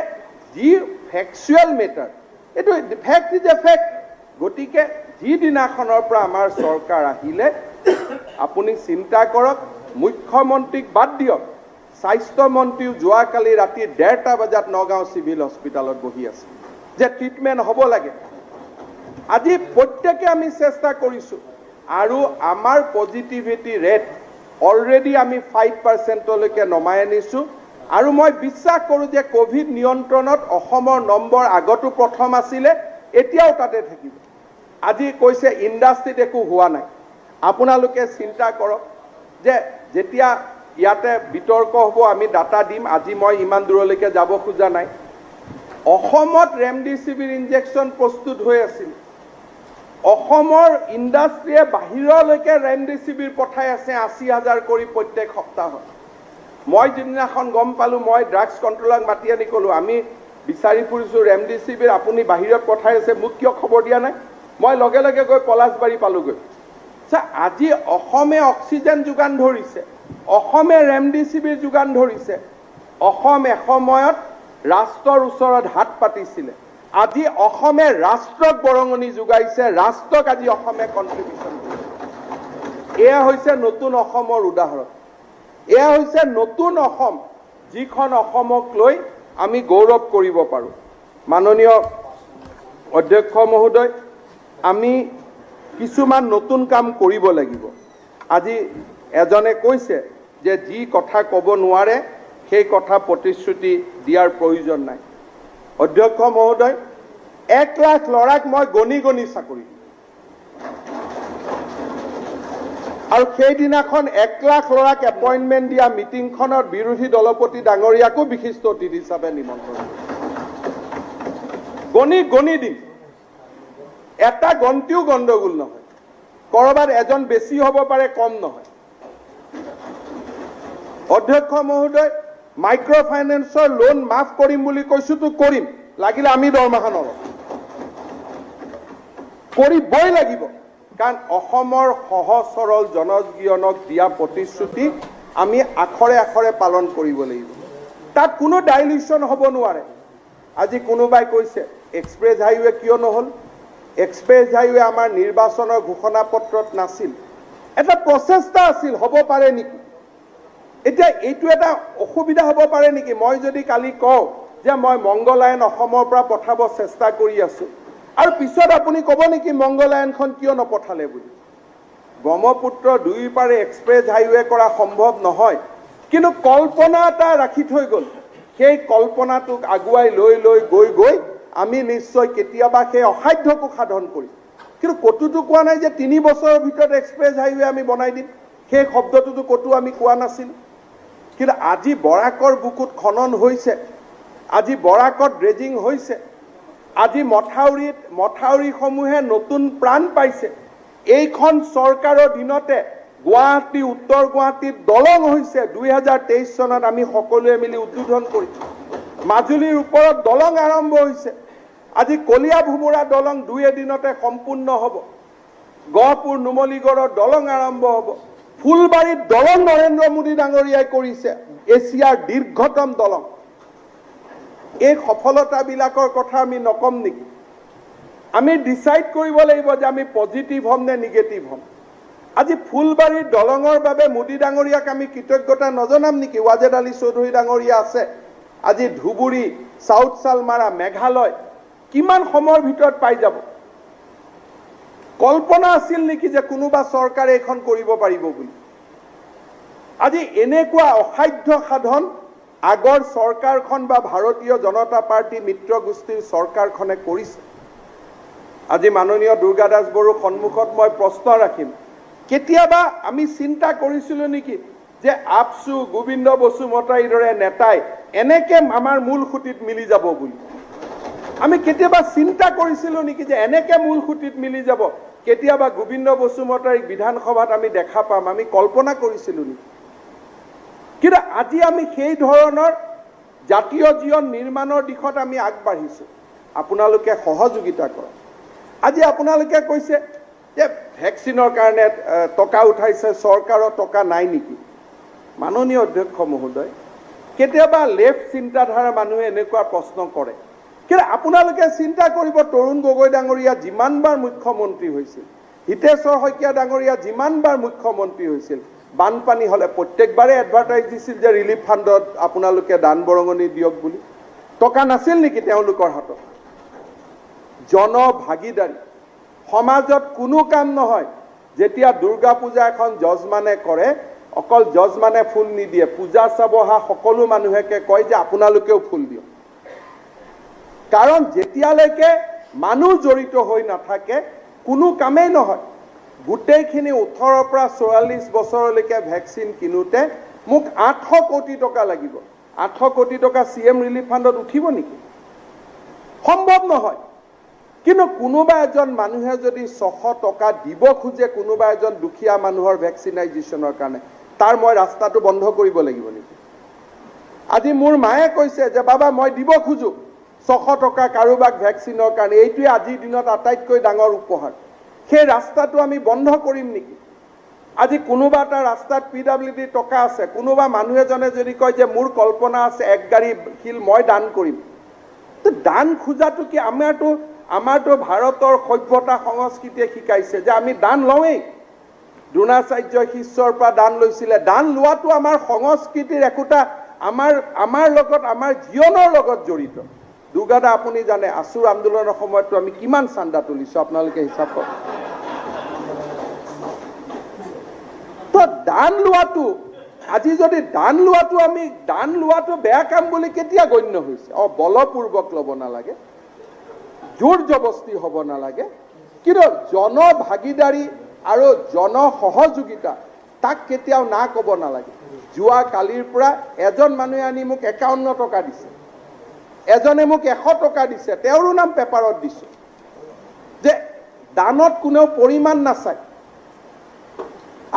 যি ফেকচুৱেল মেটাৰ, এইটো ফেক্ট ইজ এ ফেক্ট। গতিকে যিদিনাখনৰ পৰা আমাৰ চৰকাৰ আহিলে, আপুনি চিন্তা কৰক, মুখ্যমন্ত্ৰীক বাদ দিয়ক, স্বাস্থ্যমন্ত্ৰীও যোৱাকালি ৰাতি 1:30 বজাত নগাঁও চিভিল হস্পিটেলত বহি আছে যে ট্ৰিটমেণ্ট হ'ব লাগে। আজি প্ৰত্যেকে আমি চেষ্টা কৰিছোঁ, আৰু আমাৰ পজিটিভিটি ৰেট অলৰেডি আমি 5%লৈকে নমাই আনিছোঁ। আৰু মই বিশ্বাস কৰোঁ যে কোভিড নিয়ন্ত্ৰণত অসমৰ নম্বৰ আগতো প্ৰথম আছিলে, এতিয়াও তাতে থাকিব। আজি কৈছে ইণ্ডাষ্ট্ৰীত একো হোৱা নাই। আপোনালোকে চিন্তা কৰক যে যেতিয়া ইয়াতে বিতৰ্ক হ'ব, আমি ডাটা দিম, আজি মই ইমান দূৰলৈকে যাব খোজা নাই। অসমত ৰেমডিচিভিৰ ইনজেকশ্যন প্ৰস্তুত হৈ আছিল, অসমৰ ইণ্ডাষ্ট্ৰীয়ে বাহিৰলৈকে ৰেমডিচিভিৰ পঠাই আছে 80,000 কৰি প্ৰত্যেক সপ্তাহত। মই যিদিনাখন গম পালোঁ, মই ড্ৰাগছ কণ্ট্ৰলাৰক মাতি আনি ক'লোঁ, আমি বিচাৰি ফুৰিছোঁ ৰেমডিচিভিৰ, আপুনি বাহিৰত পঠাই আছে, মোক কিয় খবৰ দিয়া নাই? মই লগে লগে গৈ পলাশবাৰী পালোগৈ। আজি অসমে অক্সিজেন যোগান ধৰিছে, অসমে ৰেমডিচিভিৰ যোগান ধৰিছে। অসম এসময়ত ৰাষ্ট্ৰৰ ওচৰত হাত পাতিছিলে, আজি অসমে ৰাষ্ট্ৰক বৰঙণি যোগাইছে, ৰাষ্ট্ৰক আজি অসমে কণ্ট্ৰিবিউশ্যন কৰিছে। এয়া হৈছে নতুন অসমৰ উদাহৰণ, এয়া হৈছে নতুন অসম, যিখন অসমক লৈ আমি গৌৰৱ কৰিব পাৰোঁ। মাননীয় অধ্যক্ষ মহোদয়, আমি কিছুমান নতুন কাম কৰিব লাগিব। আজি এজনে কৈছে যে যি কথা ক'ব নোৱাৰে সেই কথা প্ৰতিশ্ৰুতি দিয়াৰ প্ৰয়োজন নাই। অধ্যক্ষ মহোদয়, 1 লাখ ল'ৰাক মই গণি গণি চাকৰি আৰু সেইদিনাখন 1 লাখ ল'ৰাক এপইণ্টমেণ্ট দিয়া মিটিংখনত বিৰোধী দলপতি ডাঙৰীয়াকো বিশিষ্ট অতিথি হিচাপে নিমন্ত্ৰণ গণি গণি দিম। এটা গন্তিও গণ্ডগোল নহয়, কৰবাত এজন বেছি হ'ব পাৰে, কম নহয়। অধ্যক্ষ মহোদয়, মাইক্ৰ' ফাইনেন্সৰ লোন মাফ কৰিম বুলি কৈছোতো কৰিম, লাগিলে আমি দৰমহা নলওঁ, কৰিবই লাগিব। কাৰণ অসমৰ সহজ সৰল জনজীৱনক দিয়া প্ৰতিশ্ৰুতি আমি আখৰে আখৰে পালন কৰিব লাগিব। তাত কোনো ডাইলিউশ্যন হ'ব নোৱাৰে। আজি কোনোবাই কৈছে এক্সপ্ৰেছ হাইৱে কিয় নহ'ল? এক্সপ্ৰেছ হাইৱে আমাৰ নিৰ্বাচনৰ ঘোষণাপত্ৰত নাছিল, এটা প্ৰচেষ্টা আছিল, হ'ব পাৰে নেকি? এতিয়া এইটো এটা অসুবিধা হ'ব পাৰে নেকি? মই যদি কালি কওঁ যে মই মংগলায়ন অসমৰ পৰা পঠাব চেষ্টা কৰি আছো, আৰু পিছত আপুনি ক'ব নেকি মংগলায়নখন কিয় নপঠালে বুলি? ব্ৰহ্মপুত্ৰ দুয়োপাৰে এক্সপ্ৰেছ হাইৱে কৰা সম্ভৱ নহয়, কিন্তু কল্পনা এটা ৰাখি থৈ গ'ল। সেই কল্পনাটোক আগুৱাই লৈ লৈ গৈ গৈ আমি নিশ্চয় কেতিয়াবা সেই অসাধ্যকো সাধন কৰিম। কিন্তু ক'তোতো কোৱা নাই যে 3 বছৰৰ ভিতৰত এক্সপ্ৰেছ হাইৱে আমি বনাই দিম, সেই শব্দটোতো ক'তো আমি কোৱা নাছিল। কিন্তু আজি বৰাকৰ বুকুত খনন হৈছে, আজি বৰাকত ড্ৰেজিং হৈছে, আজি মথাউৰিসমূহে নতুন প্ৰাণ পাইছে। এইখন চৰকাৰৰ দিনতে গুৱাহাটী, উত্তৰ গুৱাহাটীত দলং হৈছে। 2023 চনত আমি সকলোৱে মিলি উদ্বোধন কৰিছোঁ। মাজুলীৰ ওপৰত দলং আৰম্ভ হৈছে। আজি কলীয়া ভোমোৰা দলং 2 এদিনতে সম্পূৰ্ণ হ'ব। গহপুৰ নুমলীগড়ৰ দলং আৰম্ভ হ'ব। ফুলবাৰীত দলং নৰেন্দ্ৰ মোদী ডাঙৰীয়াই কৰিছে, এছিয়াৰ দীৰ্ঘতম দলং। এই সফলতাবিলাকৰ কথা আমি নকম নেকি? আমি ডিচাইড কৰিব লাগিব যে আমি পজিটিভ হ'ম নে নিগেটিভ হ'ম। আজি ফুলবাৰীৰ দলঙৰ বাবে মোদী ডাঙৰীয়াক আমি কৃতজ্ঞতা নজনাম নেকি? ৱাজেদ আলী চৌধুৰী ডাঙৰীয়া আছে। আজি ধুবুৰী, চাউথ চালমাৰা, মেঘালয় কিমান সময়ৰ ভিতৰত পাই যাব? কল্পনা আছিল নেকি যে কোনোবা চৰকাৰে এইখন কৰিব পাৰিব বুলি? আজি এনেকুৱা অসাধ্য সাধন আগৰ চৰকাৰখন বা ভাৰতীয় জনতা পাৰ্টি মিত্ৰ গোষ্ঠীৰ চৰকাৰখনে কৰিছে। আজি মাননীয় দুৰ্গা দাস বড়োৰ সন্মুখত মই প্ৰশ্ন ৰাখিম, কেতিয়াবা আমি চিন্তা কৰিছিলোঁ নেকি যে আপচু, গোবিন্দ বসুমতাৰীৰ দৰে নেতাই এনেকে আমাৰ মূল খুঁটিত মিলি যাব বুলি? আমি কেতিয়াবা চিন্তা কৰিছিলোঁ নেকি যে এনেকে মূল খুঁটিত মিলি যাব? কেতিয়াবা গোবিন্দ বসুমতাৰীক বিধানসভাত আমি দেখা পাম, আমি কল্পনা কৰিছিলোঁ নেকি? কিন্তু আজি আমি সেই ধৰণৰ জাতীয় জীৱন নিৰ্মাণৰ দিশত আমি আগবাঢ়িছোঁ। আপোনালোকে সহযোগিতা কৰক। আজি আপোনালোকে কৈছে যে ভেকচিনৰ কাৰণে টকা উঠাইছে, চৰকাৰৰ টকা নাই নেকি? মাননীয় অধ্যক্ষ মহোদয়, কেতিয়াবা লেফ্ট চিন্তাধাৰা মানুহে এনেকুৱা প্ৰশ্ন কৰে, কিন্তু আপোনালোকে চিন্তা কৰিব, তৰুণ গগৈ ডাঙৰীয়া যিমানবাৰ মুখ্যমন্ত্ৰী হৈছিল, হিতেশ্বৰ শইকীয়া ডাঙৰীয়া যিমানবাৰ মুখ্যমন্ত্ৰী হৈছিল, বানপানী হ'লে প্ৰত্যেকবাৰে এডভাৰটাইজ দিছিল যে ৰিলিফ ফাণ্ডত আপোনালোকে দান বৰঙণি দিয়ক বুলি। টকা নাছিল নেকি তেওঁলোকৰ হাতত? জনভাগিদাৰী। সমাজত কোনো কাম নহয়, যেতিয়া দুৰ্গা পূজা এখন যজমানে কৰে, অকল যজমানে ফুল নিদিয়ে, পূজা চাব অহা সকলো মানুহেকে কয় যে আপোনালোকেও ফুল দিয়ক। কাৰণ যেতিয়ালৈকে মানুহ জড়িত হৈ নাথাকে কোনো কামেই নহয়। গোটেইখিনি 18 পৰা 44 বছৰলৈকে ভেকচিন কিনোতে মোক 800 কোটি টকা লাগিব। 800 কোটি টকা CM ৰিলিফ ফাণ্ডত উঠিব নেকি? সম্ভৱ নহয়। কিন্তু কোনোবা এজন মানুহে যদি 600 টকা দিব খোজে কোনোবা এজন দুখীয়া মানুহৰ ভেকচিনাইজেশ্যনৰ কাৰণে, তাৰ মই ৰাস্তাটো বন্ধ কৰিব লাগিব নেকি? আজি মোৰ মায়ে কৈছে যে বাবা মই দিব খোজো 600 টকা কাৰোবাক ভেকচিনৰ কাৰণে, এইটোৱে আজিৰ দিনত আটাইতকৈ ডাঙৰ উপহাৰ। সেই ৰাস্তাটো আমি বন্ধ কৰিম নেকি? আজি কোনোবা এটা ৰাস্তাত PWD টকা আছে, কোনোবা মানুহ এজনে যদি কয় যে মোৰ কল্পনা আছে 1 গাড়ী শিল মই দান কৰিম, তো দান খোজাটো কি? আমাৰতো ভাৰতৰ সভ্যতা সংস্কৃতিয়ে শিকাইছে যে আমি দান লওঁৱেই। দ্ৰোণাচাৰ্যই শিষ্যৰ পৰা দান লৈছিলে। দান লোৱাটো আমাৰ সংস্কৃতিৰ একোটা আমাৰ লগত, আমাৰ জীৱনৰ লগত জড়িত। দুৰ্গাদা আপুনি জানে আসুৰ আন্দোলনৰ সময়তো আমি কিমান চান্দা তুলিছো আপোনালোকে হিচাপ কৰক তো দান লোৱাটো আজি যদি দান লোৱাটো বেয়া কাম বুলি কেতিয়া গণ্য হৈছে বলপূৰ্বক ল'ব নালাগে জোৰ জবস্তি হ'ব নালাগে কিন্তু জনভাগিদাৰী আৰু জনসহযোগিতা তাক কেতিয়াও না ক'ব নালাগে যোৱা কালিৰ পৰা এজন মানুহে আনি মোক 51 টকা দিছে এজনে মোক 100 টকা দিছে তেওঁৰো নাম পেপাৰত দিছো যে দানত কোনেও পৰিমাণ নাচায়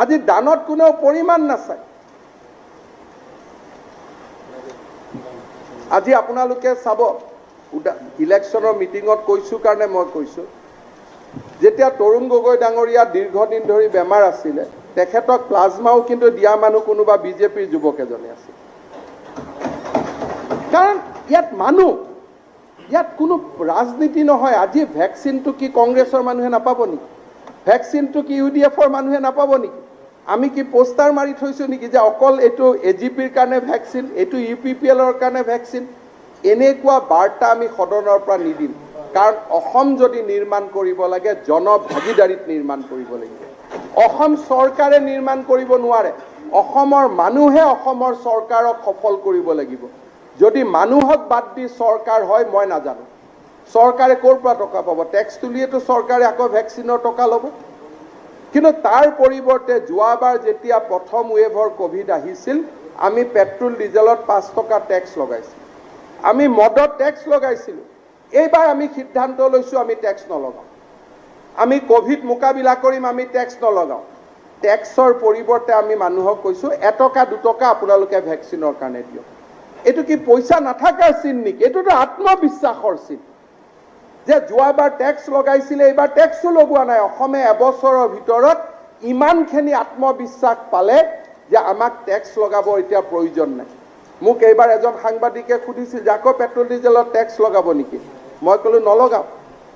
আজি দানত কোনেও পৰিমাণ নাচায় আজি আপোনালোকে চাব ইলেকশ্যনৰ মিটিঙত কৈছো কাৰণে মই কৈছো যেতিয়া তৰুণ গগৈ ডাঙৰীয়া দীৰ্ঘদিন ধৰি বেমাৰ আছিলে তেখেতক প্লাজমাও কিন্তু দিয়া মানুহ কোনোবা বিজেপিৰ যুৱক এজনে আছিল কাৰণ ইয়াত কোনো ৰাজনীতি নহয় আজি ভ্যাকচিনটো কি কংগ্ৰেছৰ মানুহে নাপাব নেকি ভ্যাকচিনটো কি ইউডিএফৰ মানুহে নাপাব নেকি আমি কি পোষ্টাৰ মাৰি থৈছো নেকি যে অকল এটো এজিপিৰ কাৰণে ভ্যাকচিন এটো ইউপিপিএলৰ কাৰণে ভ্যাকচিন এনেকুৱা বাৰ্তা আমি সদনৰ পৰা নিদিম কাৰণ অসম যদি নিৰ্মাণ কৰিব লাগে জনভাগিদাৰীত নিৰ্মাণ কৰিব লাগিব অসম চৰকাৰে নিৰ্মাণ কৰিব নোৱাৰে অসমৰ মানুহে অসমৰ চৰকাৰক সফল কৰিব লাগিব যদি মানুহক বাদ দি চৰকাৰ হয় মই নাজানো চৰকাৰে ক'ৰ পৰা টকা পাব ট্যাক্স তুলিয়েতো চৰকাৰে আকৌ ভ্যাকচিনৰ টকা ল'ব কিন্তু তাৰ পৰিৱৰ্তে যোৱাবাৰ যেতিয়া প্ৰথম ৱেভৰ কোভিড আহিছিল আমি পেট্ৰল ডিজেলত 5 টকা ট্যাক্স লগাইছিল আমি মদত ট্যাক্স লগাইছিল এইবাৰ আমি সিদ্ধান্ত লৈছো আমি ট্যাক্স নলগাও আমি কোভিড মোকাবিলা কৰিম আমি ট্যাক্স নলগাও ট্যাক্সৰ পৰিৱৰ্তে আমি মানুহক কৈছো 1 টকা 2 টকা আপোনালোকে ভ্যাকচিনৰ কাৰণে দিয়ক এটো কি পইচা নাথাকাৰ চিন নেকি এটোটো আত্মবিশ্বাসৰ চিন যে যোৱাবাৰ ট্যাক্স লগাইছিলে এইবাৰ ট্যাক্সও লগোৱা নাই অসমে এবছৰৰ ভিতৰত ইমানখিনি আত্মবিশ্বাস পালে যে আমাক ট্যাক্স লগাব এতিয়া প্ৰয়োজন নাই মোক এইবাৰ এজন সাংবাদিকে সুধিছিল যে আকৌ পেট্ৰল ডিজেলত ট্যাক্স লগাব নেকি মই কলো নলগাও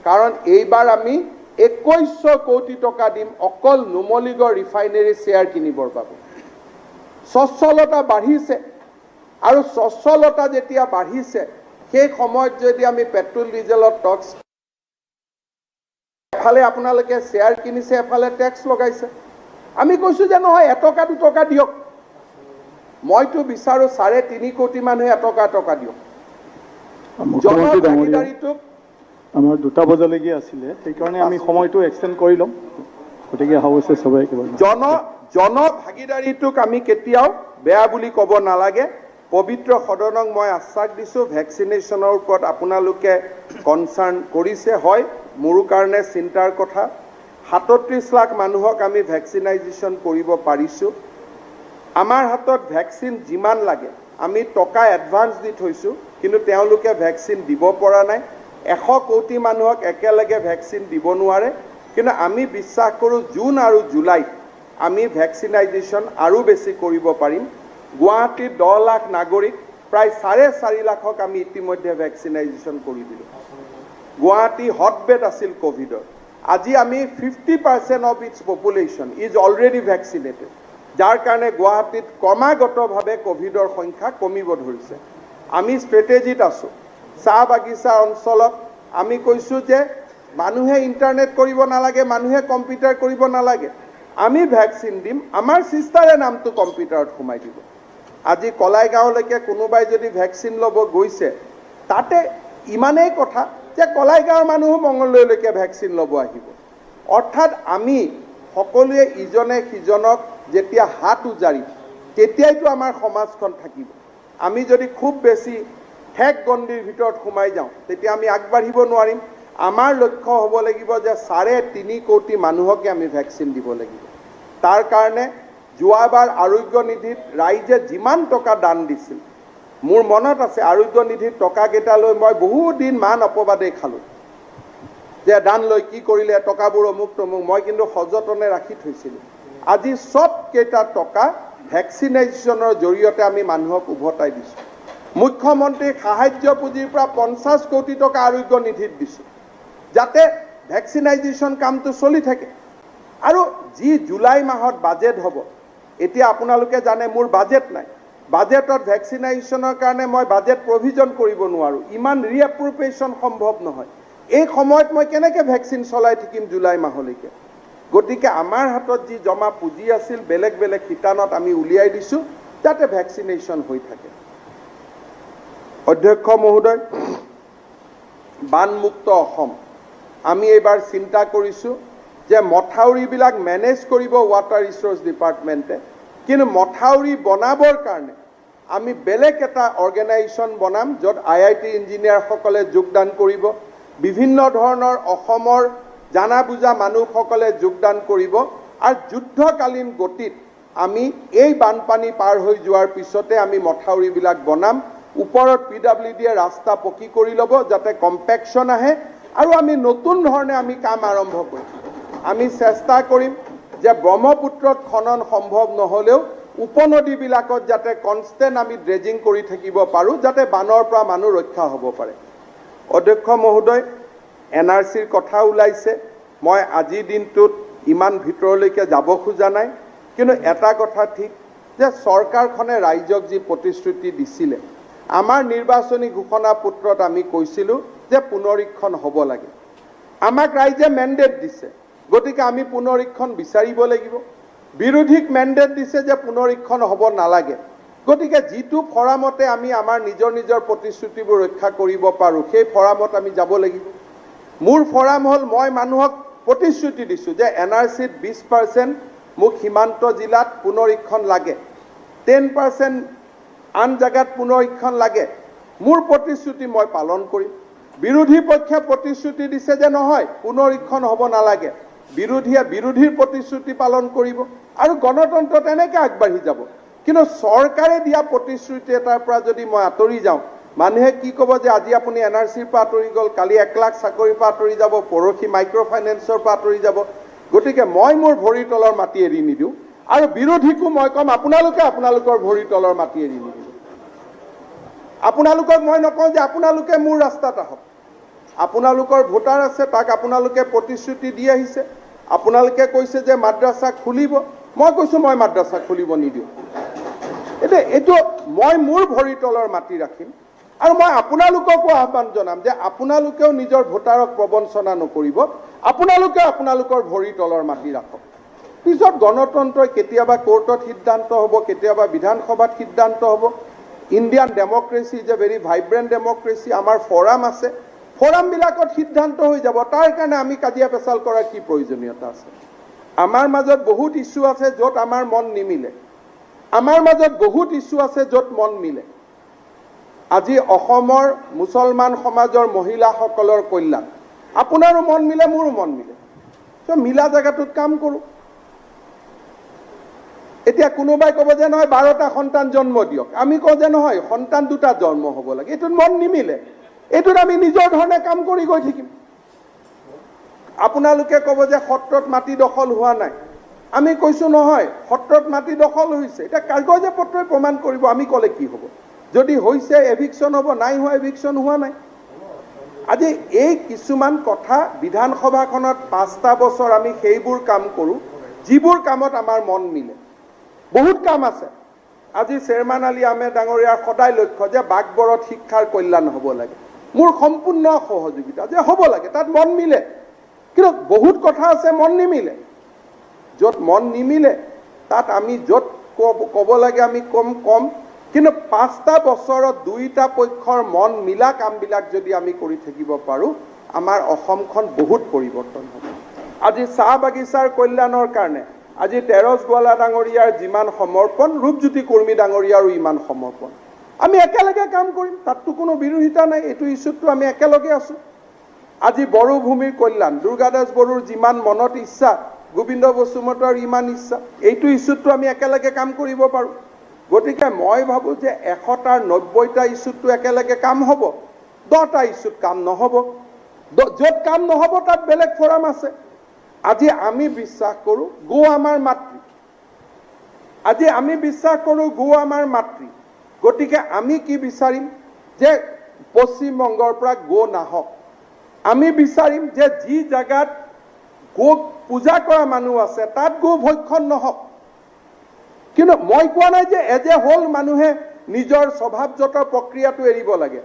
কাৰণ এইবাৰ আমি 2100 কোটি টকা দিম অকল নুমলীগড় ৰিফাইনাৰী শেয়াৰ কিনিবৰ বাবে সচ্ছলতা বাঢ়িছে আৰু সচ্ছলতা যেতিয়া বাঢ়িছে সেই সময়ত যদি আমি পেট্ৰল ডিজেলত টক্স এফালে আপোনালোকে শেয়াৰ কিনিছে এফালে ট্যাক্স লগাইছে আমি কৈছো যে নহয় 1 টকা 2 টকা দিয়ক মইতো বিচাৰো 3.5 কোটি মানুহে 1 টকা টকা দিয়ক জনভাগিদাৰীটো আমাৰ 2টা বজালৈকে আছিলে সেই কাৰণে আমি সময়টো এক্সটেন্ড কৰি লম গতিকে হাউছে সবাই কেৱল জনভাগিদাৰীটোক আমি কেতিয়াও বেয়া বুলি ক'ব নালাগে পবিত্ৰ সদনক মই আশ্বাস দিছো ভ্যাকচিনেশনৰ ওপৰত আপোনালোকে কনসাৰ্ন কৰিছে হয় মোৰ কাৰণে চিন্তাৰ কথা 37 লাখ মানুহক আমি ভ্যাকচিনাইজেশন কৰিব পাৰিছো আমাৰ হাতত ভ্যাকচিন যিমান লাগে আমি টকা এডভান্স দি থৈছো কিন্তু তেওঁলোকে ভ্যাকচিন দিব পৰা নাই 100 কোটি মানুহক একেলগে ভ্যাকচিন দিব নোৱাৰে কিন্তু আমি বিশ্বাস কৰো জুন আৰু জুলাইত আমি ভ্যাকচিনাইজেশন আৰু বেছি কৰিব পাৰিম গুৱাহাটীৰ 10 লাখ নাগৰিক প্ৰায় 4.5 লাখক আমি ইতিমধ্যে ভ্যাকচিনাইজেশন কৰি দিলো গুৱাহাটী হটবেড আছিল কোভিডৰ আজি আমি 50% of its population is already vaccinated যাৰ কাৰণে গুৱাহাটীত ক্ৰমাগতভাৱে কোভিডৰ সংখ্যা কমিব ধৰিছে আমি ষ্ট্ৰেটেজিত আছো চাহ বাগিচা অঞ্চলত আমি কৈছো যে মানুহে ইন্টাৰনেট কৰিব নালাগে মানুহে কম্পিউটাৰ কৰিব নালাগে আমি ভ্যাকচিন দিম আমাৰ সিস্টাৰে নামটো কম্পিউটাৰত সোমাই দিব আজি কলাইগাঁওলৈকে কোনোবাই যদি ভ্যাকচিন ল'ব গৈছে তাতে ইমানেই কথা যে কলাইগাঁওৰ মানুহ মংগলদৈলৈকে ভ্যাকচিন ল'ব আহিব অৰ্থাৎ আমি সকলোৱে ইজনে সিজনক যেতিয়া হাত উজাৰি তেতিয়াইতো আমাৰ সমাজখন থাকিব আমি যদি খুব বেছি ঠেক গণ্ডিৰ ভিতৰত সোমাই যাওঁ তেতিয়া আমি আগবাঢ়িব নোৱাৰিম আমাৰ লক্ষ্য হ'ব লাগিব যে 3.5 কোটি মানুহকে আমি ভ্যাকচিন দিব লাগিব তাৰ কাৰণে যোৱাবাৰ আৰোগ্য নিধিত ৰাইজে যিমান টকা দান দিছিল মোৰ মনত আছে আৰোগ্য নিধিত টকা কেইটা লৈ মই বহু দিন মান অপবাদে খালো যে দান লৈ কি কৰিলে টকাবোৰ অমুক তমুক মই কিন্তু সযতনে ৰাখি থৈছিলো আজি সব কেইটা টকা ভ্যাকচিনেশনৰ জৰিয়তে আমি মানুহক উভতাই দিছো মুখ্যমন্ত্ৰী সাহায্য পুঁজিৰ পৰা 50 কোটি টকা আৰোগ্য নিধিত দিছো যাতে ভ্যাকচিনাইজেশন কামটো চলি থাকে আৰু যি জুলাই মাহত বাজেট হ'ব এতিয়া আপোনালোকে জানে মোৰ বাজেট নাই বাজেটত ভেকচিনেশ্যনৰ কাৰণে মই বাজেট প্ৰভিজন কৰিব নোৱাৰোঁ, ইমান ৰিএপ্ৰপ্ৰিয়েশ্যন সম্ভৱ নহয়। এই সময়ত মই কেনেকৈ ভেকচিন চলাই থাকিম জুলাই মাহলৈকে? গতিকে আমাৰ হাতত যি জমা পুঁজি আছিল বেলেগ বেলেগ শিতানত আমি উলিয়াই দিছোঁ যাতে ভেকচিনেশ্যন হৈ থাকে। অধ্যক্ষ মহোদয়, বানমুক্ত অসম আমি এইবাৰ চিন্তা কৰিছোঁ যে মথাউৰিবিলাক মেনেজ কৰিব ৱাটাৰ ৰিচোৰ্চ ডিপাৰ্টমেণ্টে, কিন্তু মথাউৰি বনাবৰ কাৰণে আমি বেলেগ এটা অৰ্গেনাইজেশ্যন বনাম য'ত IIT ইঞ্জিনিয়াৰসকলে যোগদান কৰিব, বিভিন্ন ধৰণৰ অসমৰ জানা বুজা মানুহসকলে যোগদান কৰিব, আৰু যুদ্ধকালীন গতিত আমি এই বানপানী পাৰ হৈ যোৱাৰ পিছতে আমি মথাউৰিবিলাক বনাম। ওপৰত PWDয়ে ৰাস্তা পকী কৰি ল'ব যাতে কম্পেকশ্যন আহে, আৰু আমি নতুন ধৰণে আমি কাম আৰম্ভ কৰিম। আমি চেষ্টা কৰিম যে ব্ৰহ্মপুত্ৰত খনন সম্ভৱ নহ'লেও উপনদীবিলাকত যাতে কনষ্টেণ্ট আমি ড্ৰেজিং কৰি থাকিব পাৰোঁ যাতে বানৰ পৰা মানুহ ৰক্ষা হ'ব পাৰে। অধ্যক্ষ মহোদয়, NRCৰ কথা ওলাইছে, মই আজিৰ দিনটোত ইমান ভিতৰলৈকে যাব খোজা নাই, কিন্তু এটা কথা ঠিক যে চৰকাৰখনে ৰাইজক যি প্ৰতিশ্ৰুতি দিছিলে, আমাৰ নিৰ্বাচনী ঘোষণা পত্ৰত আমি কৈছিলোঁ যে পুনৰীক্ষণ হ'ব লাগে। আমাক ৰাইজে মেণ্ডেট দিছে, গতিকে আমি পুনৰীক্ষণ বিচাৰিব লাগিব। বিৰোধীক মেণ্ডেট দিছে যে পুনৰীক্ষণ হ'ব নালাগে, গতিকে যিটো ফৰামতে আমি আমাৰ নিজৰ নিজৰ প্ৰতিশ্ৰুতিবোৰ ৰক্ষা কৰিব পাৰোঁ সেই ফৰামত আমি যাব লাগিব। মোৰ ফৰাম হ'ল মই মানুহক প্ৰতিশ্ৰুতি দিছোঁ যে NRCত 20% মোক সীমান্ত জিলাত পুনৰীক্ষণ লাগে, 10% আন জাগাত পুনৰীক্ষণ লাগে। মোৰ প্ৰতিশ্ৰুতি মই পালন কৰিম। বিৰোধী পক্ষে প্ৰতিশ্ৰুতি দিছে যে নহয় পুনৰীক্ষণ হ'ব নালাগে, বিৰোধীয়ে বিৰোধীৰ প্ৰতিশ্ৰুতি পালন কৰিব আৰু গণতন্ত্ৰ তেনেকৈ আগবাঢ়ি যাব। কিন্তু চৰকাৰে দিয়া প্ৰতিশ্ৰুতি এটাৰ পৰা যদি মই আঁতৰি যাওঁ, মানুহে কি ক'ব যে আজি আপুনি NRCৰ পৰা আঁতৰি গ'ল, কালি 1 লাখ চাকৰিৰ পৰা আঁতৰি যাব, পৰহি মাইক্ৰ' ফাইনেন্সৰ পৰা আঁতৰি যাব। গতিকে মই মোৰ ভৰিৰ তলৰ মাটি এৰি নিদিওঁ, আৰু বিৰোধীকো মই ক'ম আপোনালোকে আপোনালোকৰ ভৰিৰ তলৰ মাটি এৰি নিদিব। আপোনালোকক মই নকওঁ যে আপোনালোকে মোৰ ৰাস্তাত আহক, আপোনালোকৰ ভোটাৰ আছে, তাক আপোনালোকে প্ৰতিশ্ৰুতি দি আহিছে, আপোনালোকে কৈছে যে মাদ্ৰাছা খুলিব, মই কৈছোঁ মই মাদ্ৰাছা খুলিব নিদিওঁ। এইটো মই মোৰ ভৰিৰ তলৰ মাটি ৰাখিম, আৰু মই আপোনালোককো আহ্বান জনাম যে আপোনালোকেও নিজৰ ভোটাৰক প্ৰবঞ্চনা নকৰিব, আপোনালোকে আপোনালোকৰ ভৰিৰ তলৰ মাটি ৰাখক। পিছত গণতন্ত্ৰই কেতিয়াবা কোৰ্টত সিদ্ধান্ত হ'ব, কেতিয়াবা বিধানসভাত সিদ্ধান্ত হ'ব। Indian democracy is a very vibrant democracy, আমাৰ ফৰাম আছে, ফৰামবিলাকত সিদ্ধান্ত হৈ যাব। তাৰ কাৰণে আমি কাজিয়া পেচাল কৰাৰ কি প্ৰয়োজনীয়তা আছে? আমাৰ মাজত বহুত ইছ্যু আছে য'ত আমাৰ মন নিমিলে, আমাৰ মাজত বহুত ইছ্যু আছে য'ত মন মিলে। আজি অসমৰ মুছলমান সমাজৰ মহিলাসকলৰ কল্যাণ, আপোনাৰো মন মিলে, মোৰো মন মিলে, ত' মিলা জেগাটোত কাম কৰোঁ। এতিয়া কোনোবাই ক'ব যে নহয় 12টা সন্তান জন্ম দিয়ক, আমি কওঁ যে নহয় সন্তান 2টা জন্ম হ'ব লাগে, এইটোত মন নিমিলে, এইটোত আমি নিজৰ ধৰণে কাম কৰি গৈ থাকিম। আপোনালোকে ক'ব যে সত্ৰত মাটি দখল হোৱা নাই, আমি কৈছোঁ নহয় সত্ৰত মাটি দখল হৈছে, এতিয়া কাগজে পত্ৰই প্ৰমাণ কৰিব, আমি ক'লে কি হ'ব? যদি হৈছে এভিকশ্যন হ'ব, নাই হোৱা এভিকশ্যন হোৱা নাই। আজি এই কিছুমান কথা বিধানসভাখনত 5টা বছৰ আমি সেইবোৰ কাম কৰোঁ যিবোৰ কামত আমাৰ মন মিলে। বহুত কাম আছে। আজি চেয়াৰমেন আলী আহমেদ ডাঙৰীয়াৰ সদায় লক্ষ্য যে বাগবৰত শিক্ষাৰ কল্যাণ হ'ব লাগে, মোৰ সম্পূৰ্ণ সহযোগিতা যে হ'ব লাগে, তাত মন মিলে। কিন্তু বহুত কথা আছে মন নিমিলে, য'ত মন নিমিলে তাত আমি য'ত ক'ব লাগে আমি কম। কিন্তু 5টা বছৰত 2টা পক্ষৰ মন মিলা কামবিলাক যদি আমি কৰি থাকিব পাৰোঁ, আমাৰ অসমখন বহুত পৰিৱৰ্তন হ'ব। আজি চাহ বাগিচাৰ কল্যাণৰ কাৰণে আজি তেৰছ গোৱালা ডাঙৰীয়াৰ যিমান সমৰ্পণ, ৰূপজ্যোতি কৰ্মী ডাঙৰীয়াৰো ইমান সমৰ্পণ। আমি একেলগে কাম কৰিম, তাততো কোনো বিৰোধিতা নাই, এইটো ইছ্যুতটো আমি একেলগে আছোঁ। আজি বড়োভূমিৰ কল্যাণ, দুৰ্গাদাস বড়োৰ যিমান মনত ইচ্ছা, গোবিন্দ বসুমতাৰ ইমান ইচ্ছা, এইটো ইছ্যুতটো আমি একেলগে কাম কৰিব পাৰোঁ। গতিকে মই ভাবোঁ যে 100টাৰ 90টা ইছ্যুতটো একেলগে কাম হ'ব, 10টা ইছ্যুত কাম নহ'ব। য'ত কাম নহ'ব তাত বেলেগ ফৰাম আছে। আজি আমি বিশ্বাস কৰোঁ গো আমাৰ মাতৃ, আজি আমি বিশ্বাস কৰোঁ গো আমাৰ মাতৃ। গতিকে আমি কি বিচাৰিম যে পশ্চিমবংগৰ পৰা গো নাহক। আমি বিচাৰিম যে যি জাগাত গো পূজা কৰা মানুহ আছে তাত গো ভক্ষণ নহওক। কিন্তু মই কোৱা নাই যে এজ এ হোল মানুহে নিজৰ স্বভাৱজত প্ৰক্ৰিয়াটো এৰিব লাগে,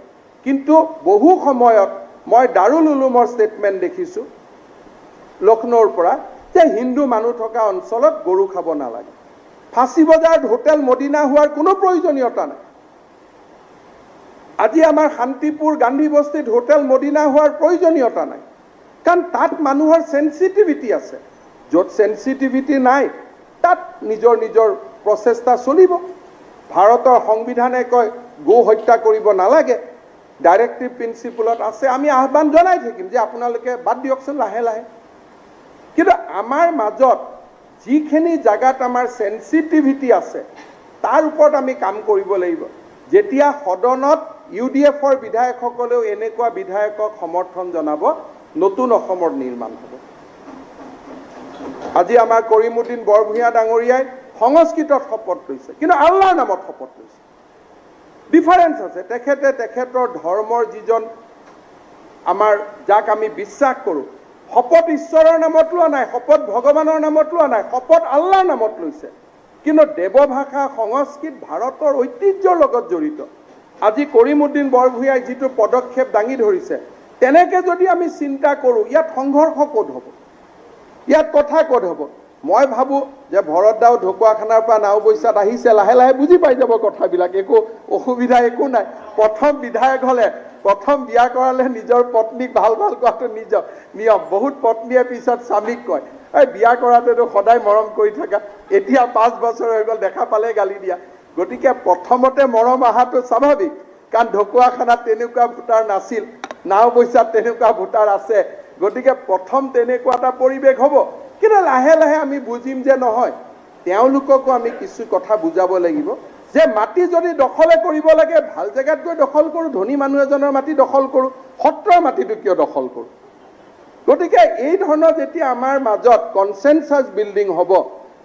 কিন্তু বহু সময়ত মই দাৰুল উলুমৰ ষ্টেটমেণ্ট দেখিছোঁ লক্ষ্ণৌৰ পৰা যে হিন্দু মানুহ থকা অঞ্চলত গৰু খাব নালাগে। ফাঁচী বজাৰত হোটেল মদিনা হোৱাৰ কোনো প্ৰয়োজনীয়তা নাই। আজি আমাৰ শান্তিপুৰ গান্ধী বস্তিত হোটেল মদিনা হোৱাৰ প্ৰয়োজনীয়তা নাই, কাৰণ তাত মানুহৰ চেঞ্চিটিভিটি আছে। য'ত চেঞ্চিটিভিটি নাই তাত নিজৰ নিজৰ প্ৰচেষ্টা চলিব। ভাৰতৰ সংবিধানে কয় গো হত্যা কৰিব নালাগে, ডাইৰেক্টিভ প্ৰিন্সিপলত আছে। আমি আহ্বান জনাই থাকিম যে আপোনালোকে বাদ দিয়কচোন লাহে লাহে। কিন্তু আমাৰ মাজত যিখিনি জাগাত আমাৰ চেঞ্চিটিভিটি আছে তাৰ ওপৰত আমি কাম কৰিব লাগিব। যেতিয়া সদনত UDFৰ বিধায়কসকলেও এনেকুৱা বিধায়কক সমৰ্থন জনাব, নতুন অসমৰ নিৰ্মাণ হ'ব। আজি আমাৰ কৰিমুদ্দিন বৰভূঞা ডাঙৰীয়াই সংস্কৃতত শপত লৈছে, কিন্তু আল্লাহৰ নামত শপত লৈছে। ডিফাৰেঞ্চ আছে। তেখেতৰ ধৰ্মৰ যিজন আমাৰ যাক আমি বিশ্বাস কৰোঁ, শপত ঈশ্বৰৰ নামত লোৱা নাই, শপত ভগৱানৰ নামত লোৱা নাই, শপত আল্লাহৰ নামত লৈছে। কিন্তু দেৱভাষা সংস্কৃত ভাৰতৰ ঐতিহ্যৰ লগত জড়িত। আজি কৰিমুদ্দিন বৰভূঞাই যিটো পদক্ষেপ দাঙি ধৰিছে, তেনেকৈ যদি আমি চিন্তা কৰোঁ, ইয়াত সংঘৰ্ষ ক'ত হ'ব, ইয়াত কথা ক'ত হ'ব? মই ভাবোঁ যে ভৰত দাও ঢকুৱাখানাৰ পৰা নাওবৈচাত আহিছে, লাহে লাহে বুজি পাই যাব কথাবিলাক, একো অসুবিধা একো নাই। প্ৰথম বিধায়ক হ'লে, প্ৰথম বিয়া কৰালে নিজৰ পত্নীক ভাল ভাল কোৱাটো নিজৰ নিয়ম। বহুত পত্নীয়ে পিছত স্বামীক কয়, এই বিয়া কৰাটোতো সদায় মৰম কৰি থাকা, এতিয়া 5 বছৰ হৈ গ'ল, দেখা পালে গালি দিয়া। গতিকে প্ৰথমতে মৰম অহাটো স্বাভাৱিক, কাৰণ ঢকুৱাখানাত তেনেকুৱা ভোটাৰ নাছিল, নাওবৈচাত তেনেকুৱা ভোটাৰ আছে। গতিকে প্ৰথম তেনেকুৱা এটা পৰিৱেশ হ'ব, কিন্তু লাহে লাহে আমি বুজিম যে নহয়, তেওঁলোককো আমি কিছু কথা বুজাব লাগিব যে মাটি যদি দখলে কৰিব লাগে, ভাল জেগাত গৈ দখল কৰোঁ। ধনী মানুহ এজনৰ মাটি দখল কৰোঁ, সত্ৰৰ মাটিটো কিয় দখল কৰোঁ? গতিকে এই ধৰণৰ যেতিয়া আমাৰ মাজত কনচেনচাছ বিল্ডিং হ'ব,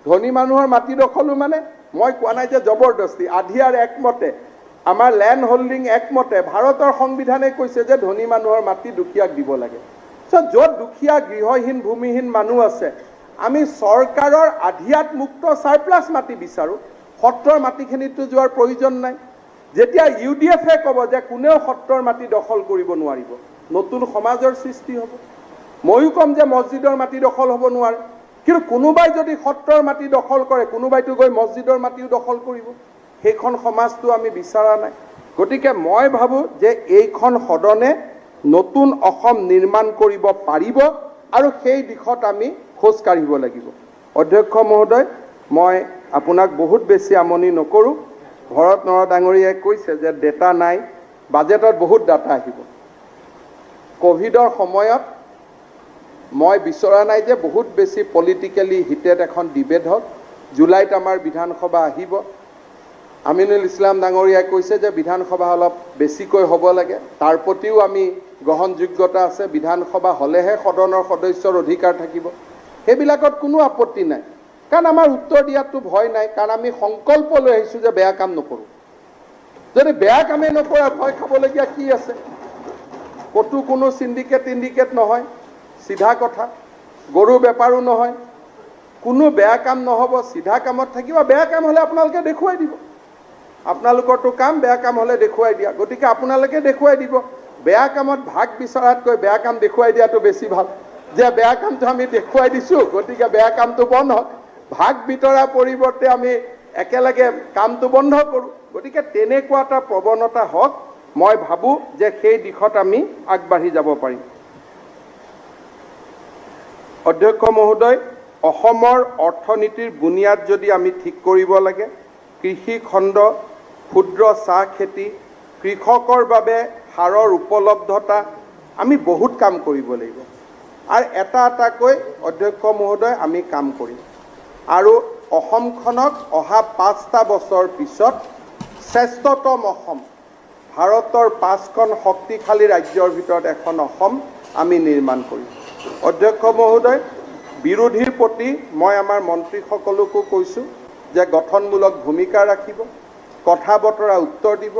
ধনী মানুহৰ মাটি দখলো মানে মই কোৱা নাই যে জবৰদস্তি, আধিয়াৰ একমতে, আমাৰ লেণ্ড হোল্ডিং একমতে ভাৰতৰ সংবিধানে কৈছে যে ধনী মানুহৰ মাটি দুখীয়াক দিব লাগে। য'ত দুখীয়া গৃহহীন ভূমিহীন মানুহ আছে, আমি চৰকাৰৰ আধিয়াত মুক্ত চাৰপ্লাছ মাটি বিচাৰোঁ। সত্ৰৰ মাটিখিনিতো যোৱাৰ প্ৰয়োজন নাই। যেতিয়া UDFে ক'ব যে কোনেও সত্ৰৰ মাটি দখল কৰিব নোৱাৰিব, নতুন সমাজৰ সৃষ্টি হ'ব। ময়ো ক'ম যে মছজিদৰ মাটি দখল হ'ব নোৱাৰে, কিন্তু কোনোবাই যদি সত্ৰৰ মাটি দখল কৰে, কোনোবাইতো গৈ মছজিদৰ মাটিও দখল কৰিব। সেইখন সমাজটো আমি বিচৰা নাই। গতিকে মই ভাবোঁ যে এইখন সদনে নতুন অসম নিৰ্মাণ কৰিব পাৰিব, আৰু সেই দিশত আমি খোজ কাঢ়িব লাগিব। অধ্যক্ষ মহোদয়, মই আপোনাক বহুত বেছি আমনি নকৰোঁ। ভৰত নৰহ ডাঙৰীয়াই কৈছে যে ডেটা নাই, বাজেটত বহুত ডাটা আহিব। ক'ভিডৰ সময়ত মই বিচৰা নাই যে বহুত বেছি পলিটিকেলি হিটেড এখন ডিবেট হওক। জুলাইত আমাৰ বিধানসভা আহিব। আমিনুল ইছলাম ডাঙৰীয়াই কৈছে যে বিধানসভা অলপ বেছিকৈ হ'ব লাগে, তাৰ প্ৰতিও আমি গ্ৰহণযোগ্যতা আছে। বিধানসভা হ'লেহে সদনৰ সদস্যৰ অধিকাৰ থাকিব, সেইবিলাকত কোনো আপত্তি নাই, কাৰণ আমাৰ উত্তৰ দিয়াতো ভয় নাই, কাৰণ আমি সংকল্প লৈ আহিছোঁ যে বেয়া কাম নকৰোঁ। যদি বেয়া কামেই নকৰা, ভয় খাবলগীয়া কি আছে? ক'তো কোনো চিণ্ডিকেট নহয়, চিধা কথা। গৰু বেপাৰো নহয়, কোনো বেয়া কাম নহ'ব, চিধা কামত থাকিব। বেয়া কাম হ'লে আপোনালোকে দেখুৱাই দিব, আপোনালোকৰতো কাম বেয়া কাম হ'লে দেখুৱাই দিয়া। গতিকে আপোনালোকে দেখুৱাই দিব। বেয়া কামত ভাগ বিচৰাতকৈ বেয়া কাম দেখুৱাই দিয়াটো বেছি ভাল, যে বেয়া কামটো আমি দেখুৱাই দিছোঁ, গতিকে বেয়া কামটো বন্ধ হওক। ভাগ বিতৰা পৰিৱৰ্তে আমি একেলগে কামটো বন্ধ কৰোঁ। গতিকে তেনেকুৱা এটা প্ৰৱণতা হওক, মই ভাবোঁ যে সেই দিশত আমি আগবাঢ়ি যাব পাৰিম। অধ্যক্ষ মহোদয়, অসমৰ অৰ্থনীতিৰ বুনিয়াদ যদি আমি ঠিক কৰিব লাগে, কৃষি খণ্ড, ক্ষুদ্ৰ চাহ খেতি, কৃষকৰ বাবে সাৰৰ উপলব্ধতা, আমি বহুত কাম কৰিব লাগিব। আৰু এটা এটাকৈ অধ্যক্ষ মহোদয় আমি কাম কৰিম, আৰু অসমখনক অহা 5টা বছৰ পিছত শ্ৰেষ্ঠতম অসম, ভাৰতৰ 5খন শক্তিশালী ৰাজ্যৰ ভিতৰত এখন অসম আমি নিৰ্মাণ কৰিম। অধ্যক্ষ মহোদয়, বিৰোধীৰ প্ৰতি মই আমাৰ মন্ত্ৰীসকলকো কৈছোঁ যে গঠনমূলক ভূমিকা ৰাখিব, কথা বতৰা উত্তৰ দিব,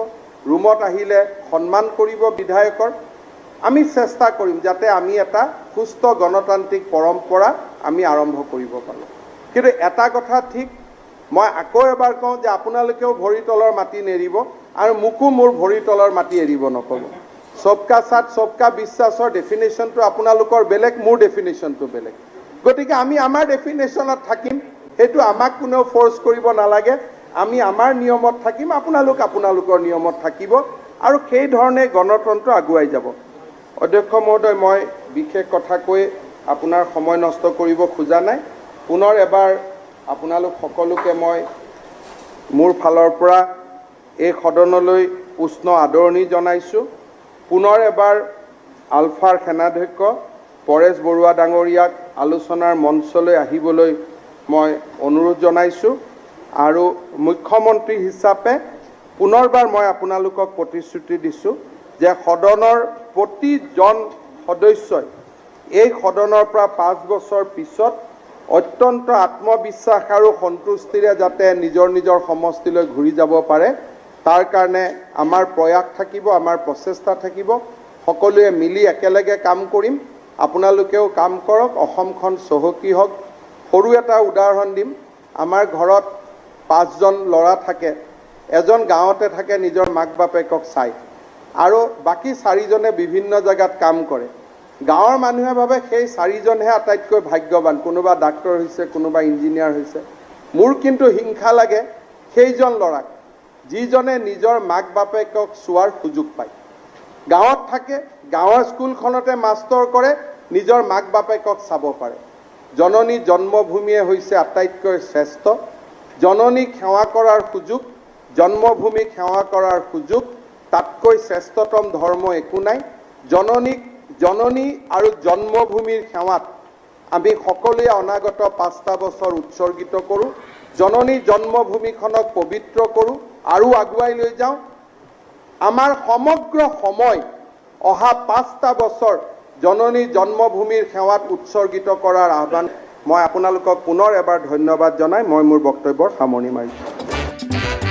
ৰুমত আহিলে সন্মান কৰিব বিধায়কৰ। আমি চেষ্টা কৰিম যাতে আমি এটা সুস্থ গণতান্ত্ৰিক পৰম্পৰা আমি আৰম্ভ কৰিব পাৰোঁ। কিন্তু এটা কথা ঠিক মই আকৌ এবাৰ কওঁ যে আপোনালোকেও ভৰি তলৰ মাটি নেৰিব আৰু মোকো মোৰ ভৰি তলৰ মাটি এৰিব নক'ব। সবকা সাথ সবকা বিশ্বাসৰ ডেফিনেশ্যনটো আপোনালোকৰ বেলেগ, মোৰ ডেফিনেশ্যনটো বেলেগ। গতিকে আমি আমাৰ ডেফিনেশ্যনত থাকিম, সেইটো আমাক কোনেও ফ'ৰ্চ কৰিব নালাগে। আমি আমাৰ নিয়মত থাকিম, আপোনালোকৰ নিয়মত থাকিব আৰু সেইধৰণে গণতন্ত্ৰ আগুৱাই যাব। অধ্যক্ষ মহোদয়, মই বিশেষ কথা কৈ আপোনাৰ সময় নষ্ট কৰিব খোজা নাই। পুনৰ এবাৰ আপোনালোক সকলোকে মই মোৰ ফালৰ পৰা এই সদনলৈ উষ্ণ আদৰণি জনাইছোঁ। পুনৰ এবাৰ আলফাৰ সেনাধ্যক্ষ পৰেশ বৰুৱা ডাঙৰীয়াক আলোচনাৰ মঞ্চলৈ আহিবলৈ মই অনুৰোধ জনাইছোঁ আৰু মুখ্যমন্ত্ৰী হিচাপে পুনৰবাৰ মই আপোনালোকক প্ৰতিশ্ৰুতি দিছোঁ যে সদনৰ প্ৰতিজন সদস্যই এই সদনৰ পৰা 5 বছৰ পিছত অত্যন্ত আত্মবিশ্বাস আৰু সন্তুষ্টিৰে যাতে নিজৰ সমষ্টিলৈ ঘূৰি যাব পাৰে, তাৰ কাৰণে আমাৰ প্ৰয়াস থাকিব, আমাৰ প্ৰচেষ্টা থাকিব। সকলোৱে মিলি একেলগে কাম কৰিম। আপোনালোকেও কাম কৰক, অসমখন চহকী হওক। সৰু এটা উদাহৰণ দিম। আমাৰ ঘৰত 5জন ল'ৰা থাকে, এজন গাঁৱতে থাকে নিজৰ মাক বাপেকক চাই, আৰু বাকী 4জনে বিভিন্ন জেগাত কাম কৰে। গাঁৱৰ মানুহে ভাবে সেই 4জনহে আটাইতকৈ ভাগ্যৱান, কোনোবা ডাক্তৰ হৈছে, কোনোবা ইঞ্জিনিয়াৰ হৈছে। মোৰ কিন্তু হিংসা লাগে সেইজন ল'ৰাক যিজনে নিজৰ মাক বাপেকক চোৱাৰ সুযোগ পায়। গাঁৱত থাকে, গাঁৱৰ স্কুলখনতে মাষ্টৰ কৰে, নিজৰ মাক বাপেকক চাব পাৰে। জননী জন্মভূমিয়ে হৈছে আটাইতকৈ শ্ৰেষ্ঠ। জননীক সেৱা কৰাৰ সুযোগ, জন্মভূমিক সেৱা কৰাৰ সুযোগ, তাতকৈ শ্ৰেষ্ঠতম ধৰ্ম একো নাই। জননী আৰু জন্মভূমিৰ সেৱাত আমি সকলোৱে অনাগত 5টা বছৰ উৎসৰ্গিত কৰোঁ। জননী জন্মভূমিখনক পবিত্ৰ কৰোঁ আৰু আগুৱাই লৈ যাওঁ। আমাৰ সমগ্ৰ সময় অহা 5টা বছৰ জননী জন্মভূমিৰ সেৱাত উৎসৰ্গিত কৰাৰ আহ্বান। মই আপোনালোকক পুনৰ এবাৰ ধন্যবাদ জনাই মই মোৰ বক্তব্যৰ সামৰণি মাৰিছোঁ।